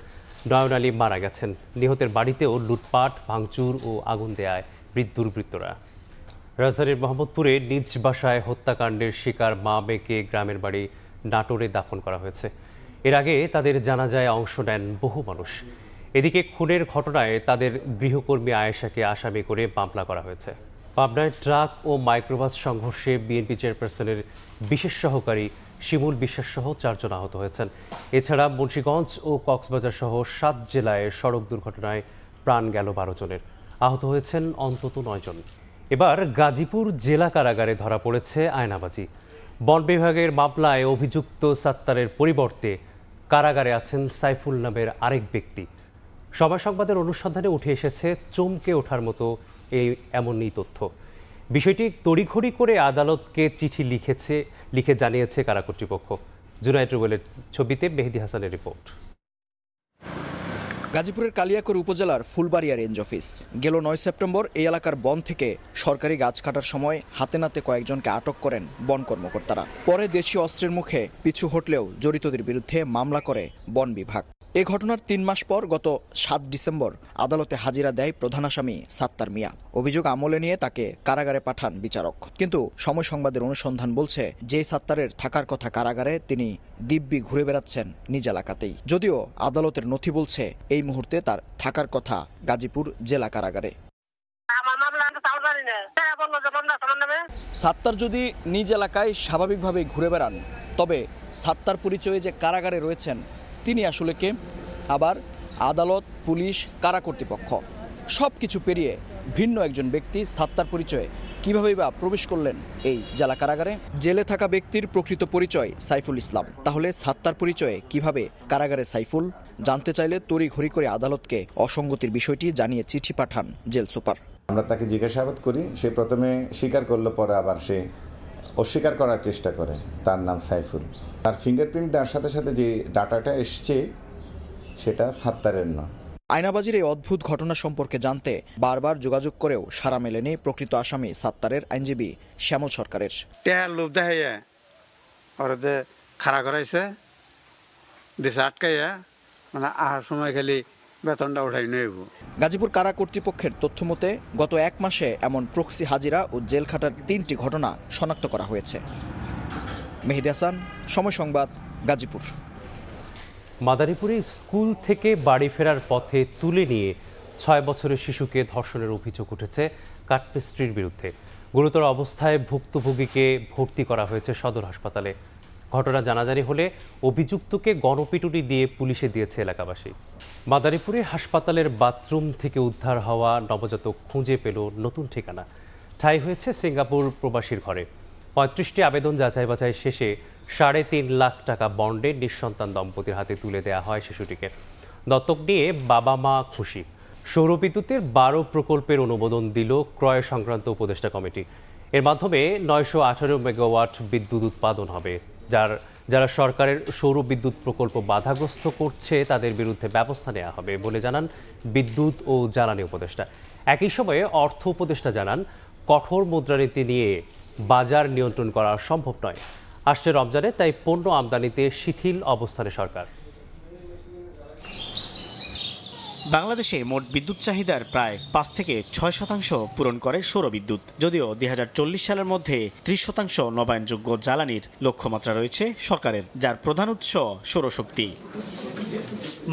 S1: আলী মারা গেছেন। নিহতের বাড়িতেও লুটপাট, ভাঙচুর ও আগুন দেয় দুর্বৃত্তরা। রাজধানীর মোহাম্মদপুরে নিজ বাসায় হত্যাকাণ্ডের শিকার মা মেয়েকে গ্রামের বাড়ি নাটোরে দাফন করা হয়েছে। এর আগে তাদের জানাজায় অংশ নেন বহু মানুষ। এদিকে খুনের ঘটনায় তাদের গৃহকর্মী আয়েশাকে আসামি করে মামলা করা হয়েছে। পাবনায় ট্রাক ও মাইক্রোবাস সংঘর্ষে বিএনপি চেয়ারপারসনের বিশেষ সহকারী শিমুল বিশ্বাস সহ 4 জন আহত হয়েছেন। এছাড়া মুন্সিগঞ্জ ও কক্সবাজার সহ 7 জেলায় সড়ক দুর্ঘটনায় প্রাণ গেল 12 জনের, আহত হয়েছেন অন্তত 9 জন। এবার গাজীপুর জেলা কারাগারে ধরা পড়েছে আয়নাবাজি। বন বিভাগের মামলায় অভিযুক্ত সাত্তারের পরিবর্তে কারাগারে আছেন সাইফুল নামের আরেক ব্যক্তি। সময় সংবাদের অনুসন্ধানে উঠে এসেছে চমকে ওঠার মতো এমনই তথ্য। বিষয়টি তড়িঘড়ি করে আদালতকে চিঠি লিখে জানিয়েছে কারা কর্তৃপক্ষ। জুনায়েদ রুবেলের ছবিতে মেহেদি হাসানের রিপোর্ট।
S11: গাজীপুরের কালিয়াকৈর উপজেলার ফুলবাড়িয়া রেঞ্জ অফিস। গেল 9 সেপ্টেম্বর এই এলাকার বন থেকে সরকারি গাছ কাটার সময় হাতে নাতে কয়েকজনকে আটক করেন বন কর্মকর্তারা। পরে দেশীয় অস্ত্রের মুখে পিছু হটলেও জড়িতদের বিরুদ্ধে মামলা করে বন বিভাগ। এ ঘটনার 3 মাস পর গত 7 ডিসেম্বর আদালতে হাজিরা দেয় প্রধান আসামি সাত্তার মিয়া। অভিযোগ আমলে নিয়ে তাকে কারাগারে পাঠান বিচারক। কিন্তু সময় সংবাদের অনুসন্ধান বলছে, যে সাত্তারের থাকার কথা কারাগারে, তিনি দিব্যি ঘুরে বেড়াচ্ছেন নিজ এলাকাতেই। যদিও আদালতের নথি বলছে এই মুহূর্তে তার থাকার কথা গাজীপুর জেলা কারাগারে। সাত্তার যদি নিজ এলাকায় স্বাভাবিকভাবে ঘুরে বেড়ান, তবে সাত্তার পরিচয়ে যে কারাগারে রয়েছেন তিনি আসলে কে? আবার আদালত, পুলিশ, কারা কর্তৃপক্ষ সব কিছু পেরিয়ে ভিন্ন একজন ব্যক্তি সাত্তার পরিচয়ে কীভাবেই বা প্রবেশ করলেন এই জেলা কারাগারে? জেলে থাকা ব্যক্তির প্রকৃত পরিচয় সাইফুল ইসলাম। তাহলে সাত্তার পরিচয়ে কিভাবে কারাগারে সাইফুল? জানতে চাইলে তড়িঘড়ি করে আদালতকে অসঙ্গতির বিষয়টি জানিয়ে চিঠি পাঠান জেল সুপার।
S12: আমরা তাকে জিজ্ঞাসাবাদ করি, সে প্রথমে স্বীকার করলো, পরে আবার সে অস্বীকার করার চেষ্টা করে। তার নাম সাইফুল। তার ফিঙ্গারপ্রিন্ট দেওয়ার সাথে সাথে যে ডাটাটা এসছে সেটা সাত্তারের নয়।
S11: আয়নাবাজির এই অদ্ভুত ঘটনা সম্পর্কে জানতে বারবার যোগাযোগ করেও সাড়া মেলেনি প্রকৃত আসামি সাত্তারের আইনজীবী শ্যামল সরকারের।
S13: লোভ দেখাইয়া ওরা খাড়া করাইছে, দেশে আটকাইয়া, মানে আহার সময় খালি বেতনটা উঠাই নেব।
S11: গাজীপুর কারা কর্তৃপক্ষের তথ্য মতে গত 1 মাসে এমন প্রক্সি হাজিরা ও জেল খাটার 3টি ঘটনা শনাক্ত করা হয়েছে। মেহেদী হাসান, সময় সংবাদ, গাজীপুর।
S1: মাদারীপুরে স্কুল থেকে বাড়ি ফেরার পথে তুলে নিয়ে 6 বছরের শিশুকে ধর্ষণের অভিযোগ উঠেছে কাঠমিস্ত্রির বিরুদ্ধে। গুরুতর অবস্থায় ভুক্তভোগীকে ভর্তি করা হয়েছে সদর হাসপাতালে। ঘটনা জানাজানি হলে অভিযুক্তকে গণপিটুনি দিয়ে পুলিশে দিয়েছে এলাকাবাসী। মাদারীপুরে হাসপাতালের বাথরুম থেকে উদ্ধার হওয়া নবজাতক খুঁজে পেল নতুন ঠিকানা। ঠাঁই হয়েছে সিঙ্গাপুর প্রবাসীর ঘরে। 35টি আবেদন যাচাই বাছাই শেষে 3.5 লাখ টাকা বন্ডে নিঃসন্তান দম্পতির হাতে তুলে দেওয়া হয় শিশুটিকে। দত্তক নিয়ে বাবা মা খুশি। সৌরবিদ্যুতের 12 প্রকল্পের অনুমোদন দিল ক্রয় সংক্রান্ত উপদেষ্টা কমিটি। এর মাধ্যমে 918 মেগাওয়াট বিদ্যুৎ উৎপাদন হবে। যারা সরকারের সৌর বিদ্যুৎ প্রকল্প বাধাগ্রস্ত করছে তাদের বিরুদ্ধে ব্যবস্থা নেওয়া হবে বলে জানান বিদ্যুৎ ও জ্বালানি উপদেষ্টা। একই সময়ে অর্থ উপদেষ্টা জানান কঠোর মুদ্রানীতি নিয়ে বাজার নিয়ন্ত্রণ করা সম্ভব নয়। আসছে রমজানে তাই পণ্য আমদানিতে শিথিল অবস্থানে সরকার।
S14: বাংলাদেশে মোট বিদ্যুৎ চাহিদার প্রায় 5 থেকে 6% পূরণ করে সৌরবিদ্যুৎ। যদিও 2040 সালের মধ্যে 30% নবায়নযোগ্য জ্বালানির লক্ষ্যমাত্রা রয়েছে সরকারের, যার প্রধান উৎস সৌরশক্তি।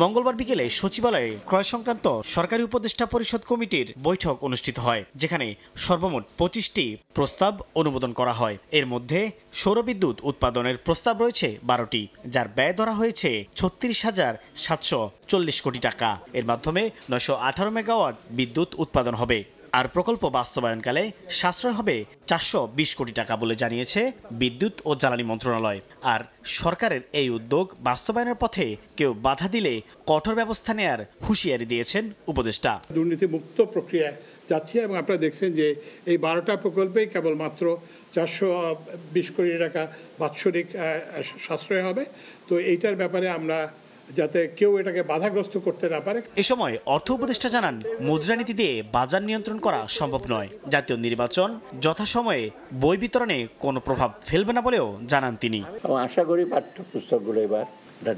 S14: মঙ্গলবার বিকেলে সচিবালয়ে ক্রয় সংক্রান্ত সরকারি উপদেষ্টা পরিষদ কমিটির বৈঠক অনুষ্ঠিত হয়, যেখানে সর্বমোট 25টি প্রস্তাব অনুমোদন করা হয়। এর মধ্যে সৌরবিদ্যুৎ উৎপাদনের প্রস্তাব রয়েছে 12টি, যার ব্যয় ধরা হয়েছে 36,740 কোটি টাকা। এর মাধ্যমে 918 মেগাওয়াট বিদ্যুৎ উৎপাদন হবে। আর প্রকল্প বাস্তবায়নকালে সাশ্রয় হবে 420 কোটি টাকা বলে জানিয়েছে বিদ্যুৎ ও জ্বালানি মন্ত্রণালয়। আর সরকারের এই উদ্যোগ বাস্তবায়নের পথে কেউ বাধা দিলে কঠোর ব্যবস্থা নেয়ার হুঁশিয়ারি দিয়েছেন উপদেষ্টা।
S15: দুর্নীতিমুক্ত প্রক্রিয়া যাচ্ছে এবং আপনারা দেখছেন যে এই 12টা প্রকল্পেই কেবলমাত্র 420 কোটি টাকা বাৎসরিক সাশ্রয় হবে। তো এইটার ব্যাপারে আমরা যাতে কেউ এটাকে বাধাগ্রস্ত করতে না পারে।
S14: এ সময় অর্থ উপদেষ্টা জানান মুদ্রানীতি দিয়ে বাজার নিয়ন্ত্রণ করা সম্ভব নয়। জাতীয় নির্বাচন যথাসময়ে বই বিতরণে কোনো প্রভাব ফেলবে না বলেও জানান তিনি।
S9: আশা করি পাঠ্যপুস্তকগুলো এবার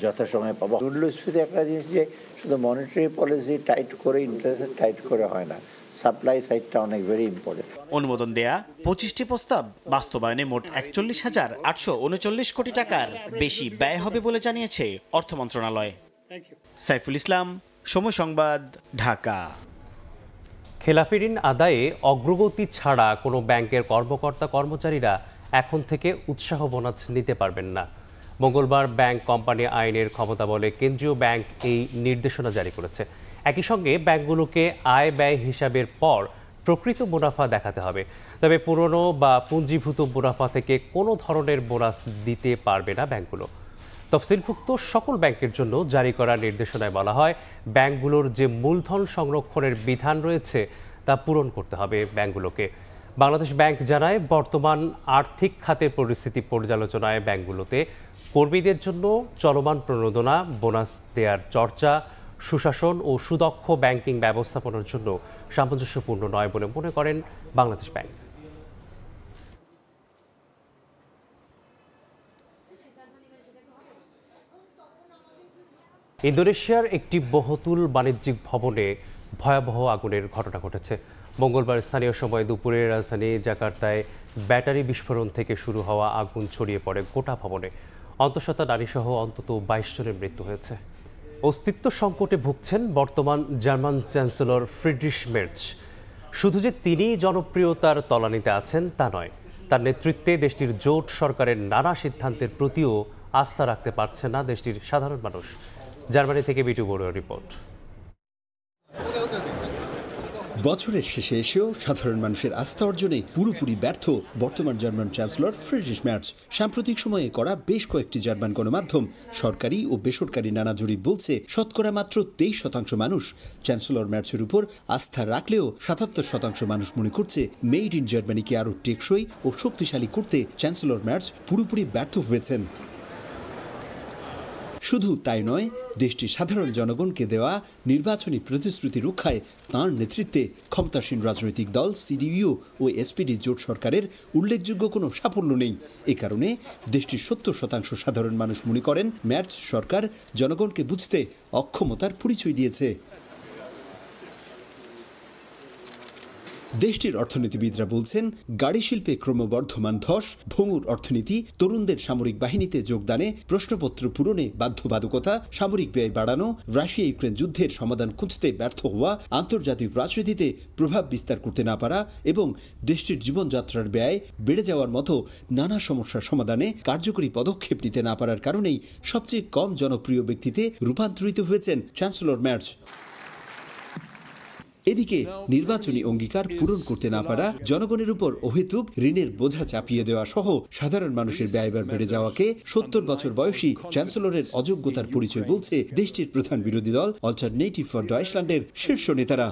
S9: যথাসময়ে পাবো। মূল্যস্ফীতি একটা জিনিস যে শুধু মনিটারি পলিসি টাইট করে ইন্টারেস্ট টাইট করে হয় না, সাপ্লাই সাইডটা অনেক ভেরি ইম্পর্টেন্ট।
S14: অনুমোদন দেয়া 25টি প্রস্তাব বাস্তবায়নে মোট 41,839 কোটি টাকার বেশি ব্যয় হবে বলে জানিয়েছে অর্থ মন্ত্রণালয়। সাইফুল ইসলাম, সময় সংবাদ, ঢাকা।
S1: খেলাপি ঋণ আদায়ে অগ্রগতি ছাড়া কোনো ব্যাংকের কর্মকর্তা কর্মচারীরা এখন থেকে উৎসাহ বোনাস নিতে পারবেন না। মঙ্গলবার ব্যাংক কোম্পানি আইনের ক্ষমতা বলে কেন্দ্রীয় ব্যাংক এই নির্দেশনা জারি করেছে। একই সঙ্গে ব্যাংকগুলোকে আয় ব্যয় হিসাবের পর প্রকৃত মুনাফা দেখাতে হবে। তবে পুরনো বা পুঞ্জীভূত মুনাফা থেকে কোনো ধরনের বোনাস দিতে পারবে না ব্যাংকগুলো। তফসিলভুক্ত সকল ব্যাংকের জন্য জারি করা নির্দেশনায় বলা হয়, ব্যাংকগুলোর যে মূলধন সংরক্ষণের বিধান রয়েছে তা পূরণ করতে হবে ব্যাংকগুলোকে। বাংলাদেশ ব্যাংক জানায়, বর্তমান আর্থিক খাতের পরিস্থিতি পর্যালোচনায় ব্যাংকগুলোতে কর্মীদের জন্য চলমান প্রণোদনা, বোনাস দেওয়ার চর্চা, সুশাসন ও সুদক্ষ ব্যাংকিং ব্যবস্থাপনার জন্য সামঞ্জস্যপূর্ণ নয় বলে মনে করেন বাংলাদেশ ব্যাংক। ইন্দোনেশিয়ার একটি বহুতল বাণিজ্যিক ভবনে ভয়াবহ আগুনের ঘটনা ঘটেছে। মঙ্গলবার স্থানীয় সময় দুপুরে রাজধানী জাকার্তায় ব্যাটারি বিস্ফোরণ থেকে শুরু হওয়া আগুন ছড়িয়ে পড়ে গোটা ভবনে। অন্তঃসত্ত্বা নারীসহ অন্তত 22 জনের মৃত্যু হয়েছে। অস্তিত্ব সংকটে ভুগছেন বর্তমান জার্মান চ্যান্সেলর ফ্রিডরিশ মের্জ। শুধু যে তিনি জনপ্রিয়তার তলানিতে আছেন তা নয়, তার নেতৃত্বে দেশটির জোট সরকারের নানা সিদ্ধান্তের প্রতিও আস্থা রাখতে পারছে না দেশটির সাধারণ মানুষ। জার্মানি থেকে বিটু বড়ুয়ার রিপোর্ট।
S16: বছরের শেষে এসেও সাধারণ মানুষের আস্থা অর্জনে পুরোপুরি ব্যর্থ বর্তমান জার্মান চ্যান্সেলর ফ্রিডরিশ মের্জ। সাম্প্রতিক সময়ে করা বেশ কয়েকটি জার্মান গণমাধ্যম, সরকারি ও বেসরকারি নানা জরিপ বলছে শতকরা মাত্র 23% মানুষ চ্যান্সেলর মের্জের উপর আস্থা রাখলেও 77% মানুষ মনে করছে মেড ইন জার্মানিকে আরও টেকসই ও শক্তিশালী করতে চ্যান্সেলর মের্জ পুরোপুরি ব্যর্থ হয়েছেন। শুধু তাই নয়, দেশটির সাধারণ জনগণকে দেওয়া নির্বাচনী প্রতিশ্রুতি রক্ষায় তাঁর নেতৃত্বে ক্ষমতাসীন রাজনৈতিক দল সিডিইউ ও এসপিডি জোট সরকারের উল্লেখযোগ্য কোনো সাফল্য নেই। এ কারণে দেশটির 70% সাধারণ মানুষ মনে করেন মের্জ সরকার জনগণকে বুঝতে অক্ষমতার পরিচয় দিয়েছে। দেশটির অর্থনীতিবিদরা বলছেন গাড়ি শিল্পে ক্রমবর্ধমান ধস, ভঙ্গুর অর্থনীতি, তরুণদের সামরিক বাহিনীতে যোগদানে, প্রশ্নপত্র পূরণে বাধ্যবাধকতা, সামরিক ব্যয় বাড়ানো, রাশিয়া ইউক্রেন যুদ্ধের সমাধান খুঁজতে ব্যর্থ হওয়া, আন্তর্জাতিক রাজনীতিতে প্রভাব বিস্তার করতে না পারা এবং দেশটির জীবনযাত্রার ব্যয় বেড়ে যাওয়ার মতো নানা সমস্যার সমাধানে কার্যকরী পদক্ষেপ নিতে না পারার কারণেই সবচেয়ে কম জনপ্রিয় ব্যক্তিতে রূপান্তরিত হয়েছেন চ্যান্সেলর মের্জ। এদিকে নির্বাচনী অঙ্গীকার পূরণ করতে না পারা, জনগণের উপর অহেতুক ঋণের বোঝা চাপিয়ে দেওয়া সহ সাধারণ মানুষের ব্যয়ভার বেড়ে যাওয়াকে ৭০ বছর বয়সী চ্যান্সেলরের অযোগ্যতার পরিচয় বলছে দেশটির প্রধান বিরোধী দল অল্টারনেটিভ ফর ডয়েচল্যান্ডের শীর্ষ নেতারা।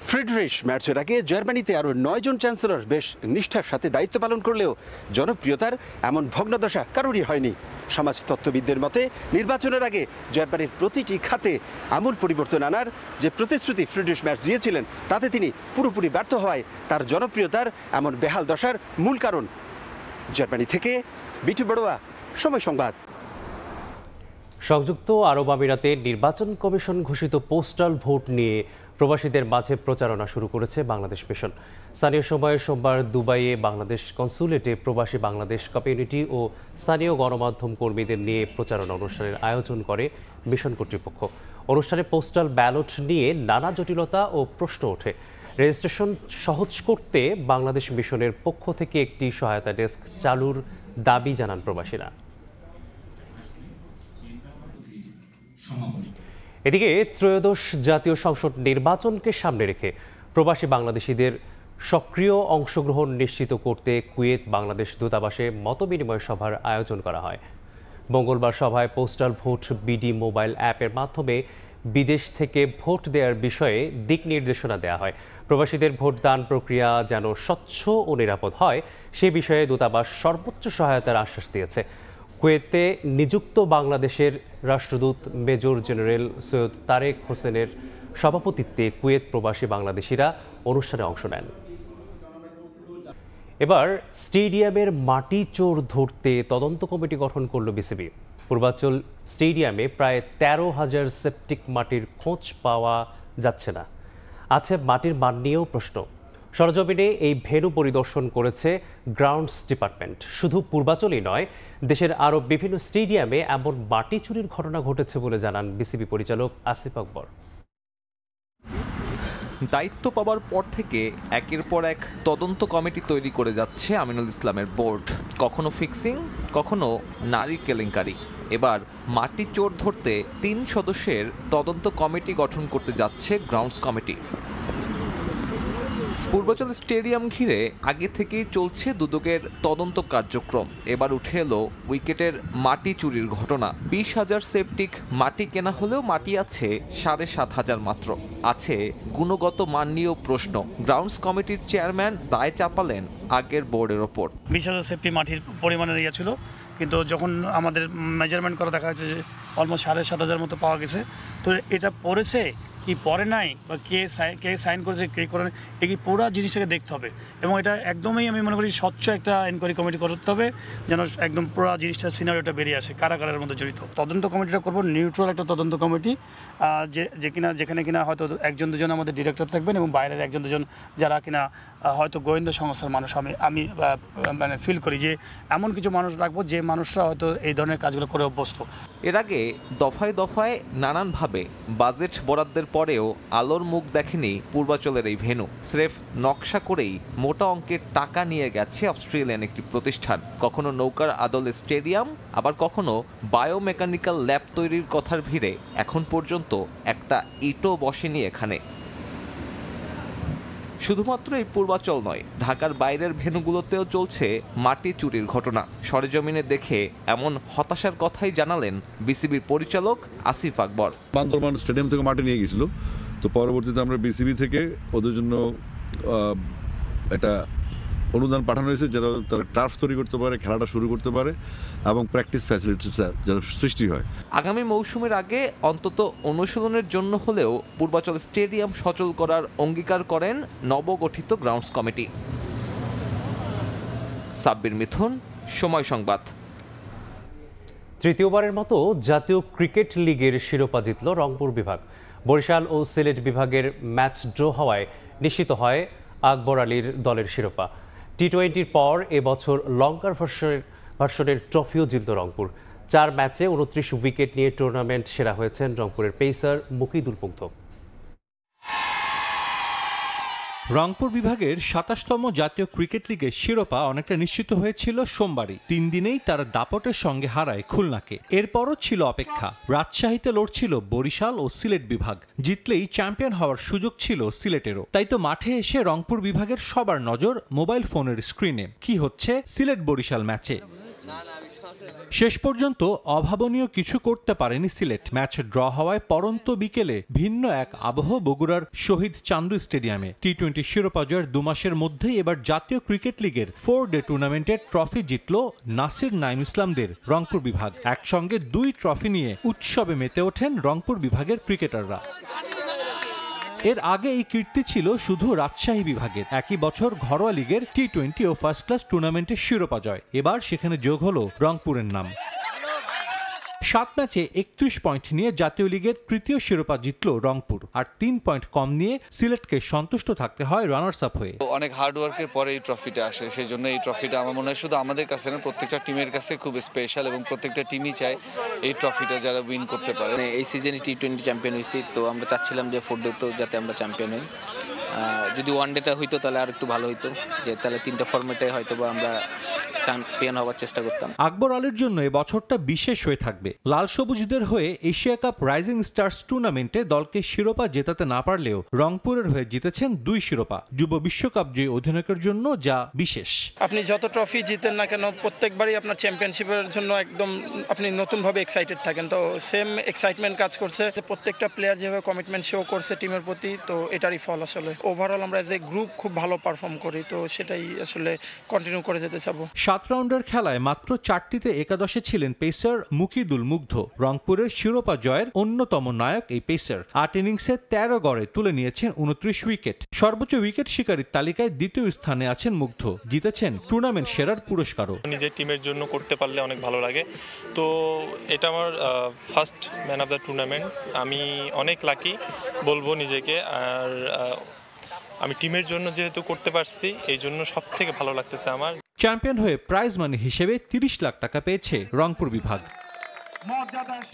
S17: ফ্রিডরিশ ম্যার্চের আগে জার্মানিতে আরও ৯ জন চ্যান্সেলর বেশ নিষ্ঠার সাথে দায়িত্ব পালন করলেও জনপ্রিয়তার এমন ভগ্নদশা কারোরই হয়নি। সমাজতত্ত্ববিদদের মতে নির্বাচনের আগে জার্মানির প্রতিটি খাতে আমূল পরিবর্তন আনার যে প্রতিশ্রুতি ফ্রিডরিশ ম্যার্চ দিয়েছিলেন তাতে তিনি পুরোপুরি ব্যর্থ হওয়ায় তার জনপ্রিয়তার এমন বেহাল দশার মূল কারণ। জার্মানি থেকে বিটু বড়ুয়া, সময় সংবাদ।
S1: সংযুক্ত আরব আমিরাতে নির্বাচন কমিশন ঘোষিত পোস্টাল ভোট নিয়ে প্রবাসীদের মাঝে প্রচারণা শুরু করেছে বাংলাদেশ মিশন। স্থানীয় সময়ে সোমবার দুবাইয়ে বাংলাদেশ কনসুলেটে প্রবাসী বাংলাদেশ কমিউনিটি ও স্থানীয় গণমাধ্যম কর্মীদের নিয়ে প্রচারণা অনুষ্ঠানের আয়োজন করে মিশন কর্তৃপক্ষ। অনুষ্ঠানে পোস্টাল ব্যালট নিয়ে নানা জটিলতা ও প্রশ্ন ওঠে। রেজিস্ট্রেশন সহজ করতে বাংলাদেশ মিশনের পক্ষ থেকে একটি সহায়তা ডেস্ক চালুর দাবি জানান প্রবাসীরা। এদিকে ত্রয়োদশ জাতীয় সংসদ নির্বাচনকে সামনে রেখে প্রবাসী বাংলাদেশিদের সক্রিয় অংশগ্রহণ নিশ্চিত করতে কুয়েত বাংলাদেশ দূতাবাসে মতবিনিময় সভার আয়োজন করা হয়। মঙ্গলবার সভায় পোস্টাল ভোট বিডি মোবাইল অ্যাপের মাধ্যমে বিদেশ থেকে ভোট দেওয়ার বিষয়ে দিক নির্দেশনা দেওয়া হয়। প্রবাসীদের ভোটদান প্রক্রিয়া যেন স্বচ্ছ ও নিরাপদ হয় সে বিষয়ে দূতাবাস সর্বোচ্চ সহায়তার আশ্বাস দিয়েছে। কুয়েতে নিযুক্ত বাংলাদেশের রাষ্ট্রদূত মেজর জেনারেল সৈয়দ তারেক হোসেনের সভাপতিত্বে কুয়েত প্রবাসী বাংলাদেশিরা অনুষ্ঠানে অংশ নেন। এবার স্টেডিয়ামের মাটি চোর ধরতে তদন্ত কমিটি গঠন করল বিসিবি। পূর্বাঞ্চল স্টেডিয়ামে প্রায় ১৩,০০০ সেপটিক মাটির খোঁজ পাওয়া যাচ্ছে না। আছে মাটির মান নিয়েও প্রশ্ন। সরজমিনে এই ভেন্যু পরিদর্শন করেছে গ্রাউন্ডস ডিপার্টমেন্ট। শুধু পূর্বাঞ্চলই নয়, দেশের আরও বিভিন্ন স্টেডিয়ামে এমন মাটি চুরির ঘটনা ঘটেছে বলে জানান বিসিবি পরিচালক আসিফ আকবর।
S18: দায়িত্ব পাওয়ার পর থেকে একের পর এক তদন্ত কমিটি তৈরি করে যাচ্ছে আমিনুল ইসলামের বোর্ড। কখনো ফিক্সিং, কখনো নারী কেলেঙ্কারি। এবার মাটি চোর ধরতে ৩ সদস্যের তদন্ত কমিটি গঠন করতে যাচ্ছে গ্রাউন্ডস কমিটি। পূর্বাঞ্চল স্টেডিয়াম ঘিরে আগে থেকেই চলছে দুদকের তদন্ত কার্যক্রম। এবার উঠে এলো উইকেটের মাটি চুরির ঘটনা। ২০,০০০ সেপটিক মাটি কেনা হলেও মাটি আছে ৭,৫০০ মাত্র। আছে গুণগত মান নিয়েও প্রশ্ন। গ্রাউন্ডস কমিটির চেয়ারম্যান দায় চাপালেন আগের বোর্ডের ওপর।
S19: ২০,০০০ সেপটি মাটির পরিমাণের ইয়ে ছিল, কিন্তু যখন আমাদের মেজারমেন্ট করা দেখা যাচ্ছে যে অলমোস্ট ৭,৫০০ মতো পাওয়া গেছে। তো এটা পড়েছে কি পরে নাই, বা কে সাইন করেছে কে করে, এই পুরো জিনিসটাকে দেখতে হবে। এবং এটা একদমই আমি মনে করি স্বচ্ছ একটা এনকোয়ারি কমিটি করতে হবে, যেন একদম পুরো জিনিসটা সিনারিওটা বেরিয়ে আসে কারা কারার মধ্যে জড়িত। তদন্ত কমিটিটা করবো নিউট্রাল একটা তদন্ত কমিটি, যেখানে কিনা হয়তো ১-২ জন আমাদের ডিরেক্টর থাকবেন এবং বাইরের ১-২ জন যারা কিনা হয়তো গোয়েন্দা সংস্থার মানুষ। আমি মানে ফিল করি যে এমন কিছু মানুষ রাখবো যে মানুষরা হয়তো এই ধরনের কাজগুলো করে অভ্যস্ত।
S18: এর আগে দফায় দফায় নানানভাবে বাজেট বরাদ্দের পরেও আলোর মুখ দেখেনি পূর্বাঞ্চলের এই ভেন্যু। স্রেফ নকশা করেই মোটা অঙ্কের টাকা নিয়ে গেছে অস্ট্রেলিয়ান একটি প্রতিষ্ঠান। কখনো নৌকার আদলে স্টেডিয়াম, আবার কখনো বায়োমেকানিক্যাল ল্যাব তৈরির কথার ভিড়ে এখন পর্যন্ত একটা ইটও বসেনি এখানে। শুধুমাত্র এই পূর্বাঞ্চল নয়, ঢাকার বাইরের ভেন্যুগুলোতেও চলছে মাটি চুরির ঘটনা। সরেজমিনে দেখে এমন হতাশার কথাই জানালেন বিসিবির পরিচালক আসিফ আকবর।
S20: বান্দরবান স্টেডিয়াম থেকে মাটি নিয়ে গেছিল, তো পরবর্তীতে আমরা বিসিবি থেকে ওদের জন্য একটা অনুদান পাঠানো হয়েছে যেন তারা টার্ফ তৈরি করতে পারে, খেলাটা শুরু করতে পারে এবং প্র্যাকটিস ফ্যাসিলিটিস যেন সৃষ্টি হয়।
S18: আগামী মৌসুমের আগে অন্তত অনুশীলনের জন্য হলেও পূর্বাঞ্চল স্টেডিয়াম সচল করার অঙ্গীকার করেন নবগঠিত গ্রাউন্ডস কমিটি। সাব্বির মিথুন, সময় সংবাদ।
S1: তৃতীয়বারের মতো জাতীয় ক্রিকেট লিগের শিরোপা জিতল রংপুর বিভাগ। বরিশাল ও সিলেট বিভাগের ম্যাচ ড্র হওয়ায় নিশ্চিত হয় আকবর আলীর দলের শিরোপা। টি-20-র পর এবছর লঙ্কার ভার্সনের ট্রফিও জিতল রংপুর। 4 ম্যাচে 29 উইকেট নিয়ে টুর্নামেন্ট সেরা হয়েছেন রংপুরের পেসার মুকিদুল মুগ্ধ।
S2: রংপুর বিভাগের ২৭তম জাতীয় ক্রিকেট লিগের শিরোপা অনেকটা নিশ্চিত হয়েছিল সোমবারই। 3 দিনেই তারা দাপটের সঙ্গে হারায় খুলনাকে। এরপরও ছিল অপেক্ষা। রাজশাহীতে লড়ছিল বরিশাল ও সিলেট বিভাগ। জিতলেই চ্যাম্পিয়ন হওয়ার সুযোগ ছিল সিলেটেরও। তাই তো মাঠে এসে রংপুর বিভাগের সবার নজর মোবাইল ফোনের স্ক্রিনে কি হচ্ছে সিলেট বরিশাল ম্যাচে। শেষ পর্যন্ত অভাবনীয় কিছু করতে পারেনি সিলেট। ম্যাচ ড্র হওয়ায় পরন্ত বিকেলে ভিন্ন এক আবহ বগুড়ার শহীদ চান্দু স্টেডিয়ামে। টি-20 শিরোপা জয়ের 2 মাসের মধ্যেই এবার জাতীয় ক্রিকেট লিগের 4-ডে টুর্নামেন্টের ট্রফি জিতল নাসির নাইম ইসলামদের রংপুর বিভাগ। একসঙ্গে 2 ট্রফি নিয়ে উৎসবে মেতে ওঠেন রংপুর বিভাগের ক্রিকেটাররা। এর আগে এই কীর্তি ছিল শুধু রাজশাহী বিভাগের। একই বছর ঘরোয়া লিগের টি-20 ও ফার্স্ট ক্লাস টুর্নামেন্টের শিরোপা জয়। এবার সেখানে যোগ হলো রংপুরের নাম। 7 ম্যাচে 31 পয়েন্ট নিয়ে জাতীয় লিগের 3য় শিরোপা জিতল রংপুর। আর 3 পয়েন্ট কম নিয়ে সিলেটকে সন্তুষ্ট থাকতে হয় রানার্স আপ হয়ে।
S3: অনেক হার্ডওয়ার্কের পরে এই ট্রফিটা আসে, সেই জন্য এই ট্রফিটা আমার মনে হয় শুধু আমাদের কাছে না, প্রত্যেকটা টিমের কাছে খুব স্পেশাল এবং প্রত্যেকটা টিমই চায় এই ট্রফিটা যারা উইন করতে পারে।
S5: এই সিজনে টি-20 চ্যাম্পিয়ন হয়েছি, তো আমরা চাচ্ছিলাম যে 4-ডেতেও যাতে আমরা চ্যাম্পিয়ন হই। যদি 1-ডেটা হইতো তাহলে আর একটু ভালো হইতো, যে তাহলে 3টা ফরম্যাটে হয়তো বা আমরা চ্যাম্পিয়ন হওয়ার চেষ্টা করতাম।
S2: আকবর আলীর জন্য এই বছরটা বিশেষ হয়ে থাকবে। লাল সবুজদের হয়ে এশিয়া কাপ রাইজিং স্টার্স টুর্নামেন্টে দলকে শিরোপা জেতাতে না পারলেও রংপুরের হয়ে জিতেছেন 2 শিরোপা। যুব বিশ্বকাপ জয়ী অধিনায়কের জন্য যা বিশেষ।
S21: আপনি যত ট্রফি জিতেন না কেন, প্রত্যেকবারই আপনার চ্যাম্পিয়নশিপের জন্য একদম আপনি নতুনভাবে এক্সাইটেড থাকেন। তো সেম এক্সাইটমেন্ট কাজ করছে। প্রত্যেকটা প্লেয়ার যেভাবে কমিটমেন্ট শো করছে টিমের প্রতি, তো এটারই ফল আসলে। ওভারঅল আমরা এজ এ গ্রুপ খুব ভালো পারফর্ম করি, তো সেটাই আসলে কন্টিনিউ করে যেতে চাবো।
S2: 7 রাউন্ডের খেলায় মাত্র 4টিতে একাদশে ছিলেন পেসার মুকিদুল মুগ্ধ। রংপুরের শিরোপা জয়ের অন্যতম নায়ক এই পেসার। 8 ইনিংসে 13 গড়ে তুলে নিয়েছেন 29 উইকেট। সর্বোচ্চ উইকেট শিকারীর তালিকায় 2য় স্থানে আছেন মুগ্ধ। জিতেছেন টুর্নামেন্ট সেরার পুরস্কারও।
S22: নিজের টিমের জন্য করতে পারলে অনেক ভালো লাগে। তো এটা আমার first man of the tournament. আমি অনেক লাকি বলবো নিজেকে। আর আমি টিমের জন্য যেহেতু করতে পারছি, এই জন্য সব থেকে ভালো লাগতেছে আমার।
S2: চ্যাম্পিয়ন হয়ে প্রাইজ মানি হিসেবে 30 লাখ টাকা পেয়েছে রংপুর বিভাগ।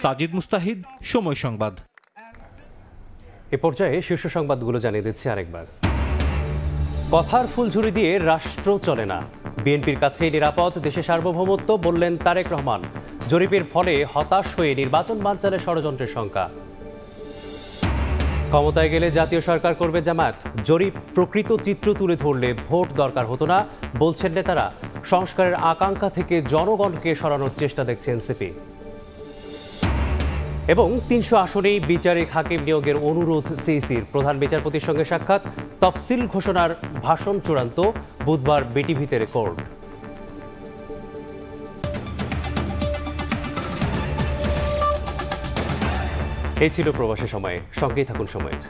S2: সাজিদ মুস্তাহিদ, সময় সংবাদ।
S1: এ পর্যায়ে শীর্ষ সংবাদগুলো জানিয়ে দিচ্ছি আরেকবার। কথার ফুলঝুরি দিয়ে রাষ্ট্র চলে না, বিএনপির কাছে নিরাপদ দেশের সার্বভৌমত্ব বললেন তারেক রহমান। জরিপের ফলে হতাশ হয়ে নির্বাচন বানচালে ষড়যন্ত্রের শঙ্কা। ক্ষমতায় গেলে জাতীয় সরকার করবে জামায়াত। জরিপ প্রকৃত চিত্র তুলে ধরলে ভোট দরকার হতো না বলছেন নেতারা। সংস্কারের আকাঙ্ক্ষা থেকে জনগণকে সরানোর চেষ্টা দেখছে এনসিপি। এবং 300 আসনেই বিচারিক হাকিম নিয়োগের অনুরোধ সিইসির। প্রধান বিচারপতির সঙ্গে সাক্ষাৎ। তফসিল ঘোষণার ভাষণ চূড়ান্ত। বুধবার বিটিভিতে রেকর্ড। এই ছিল প্রবাসী সময়ে। সঙ্গেই থাকুন সময়ের।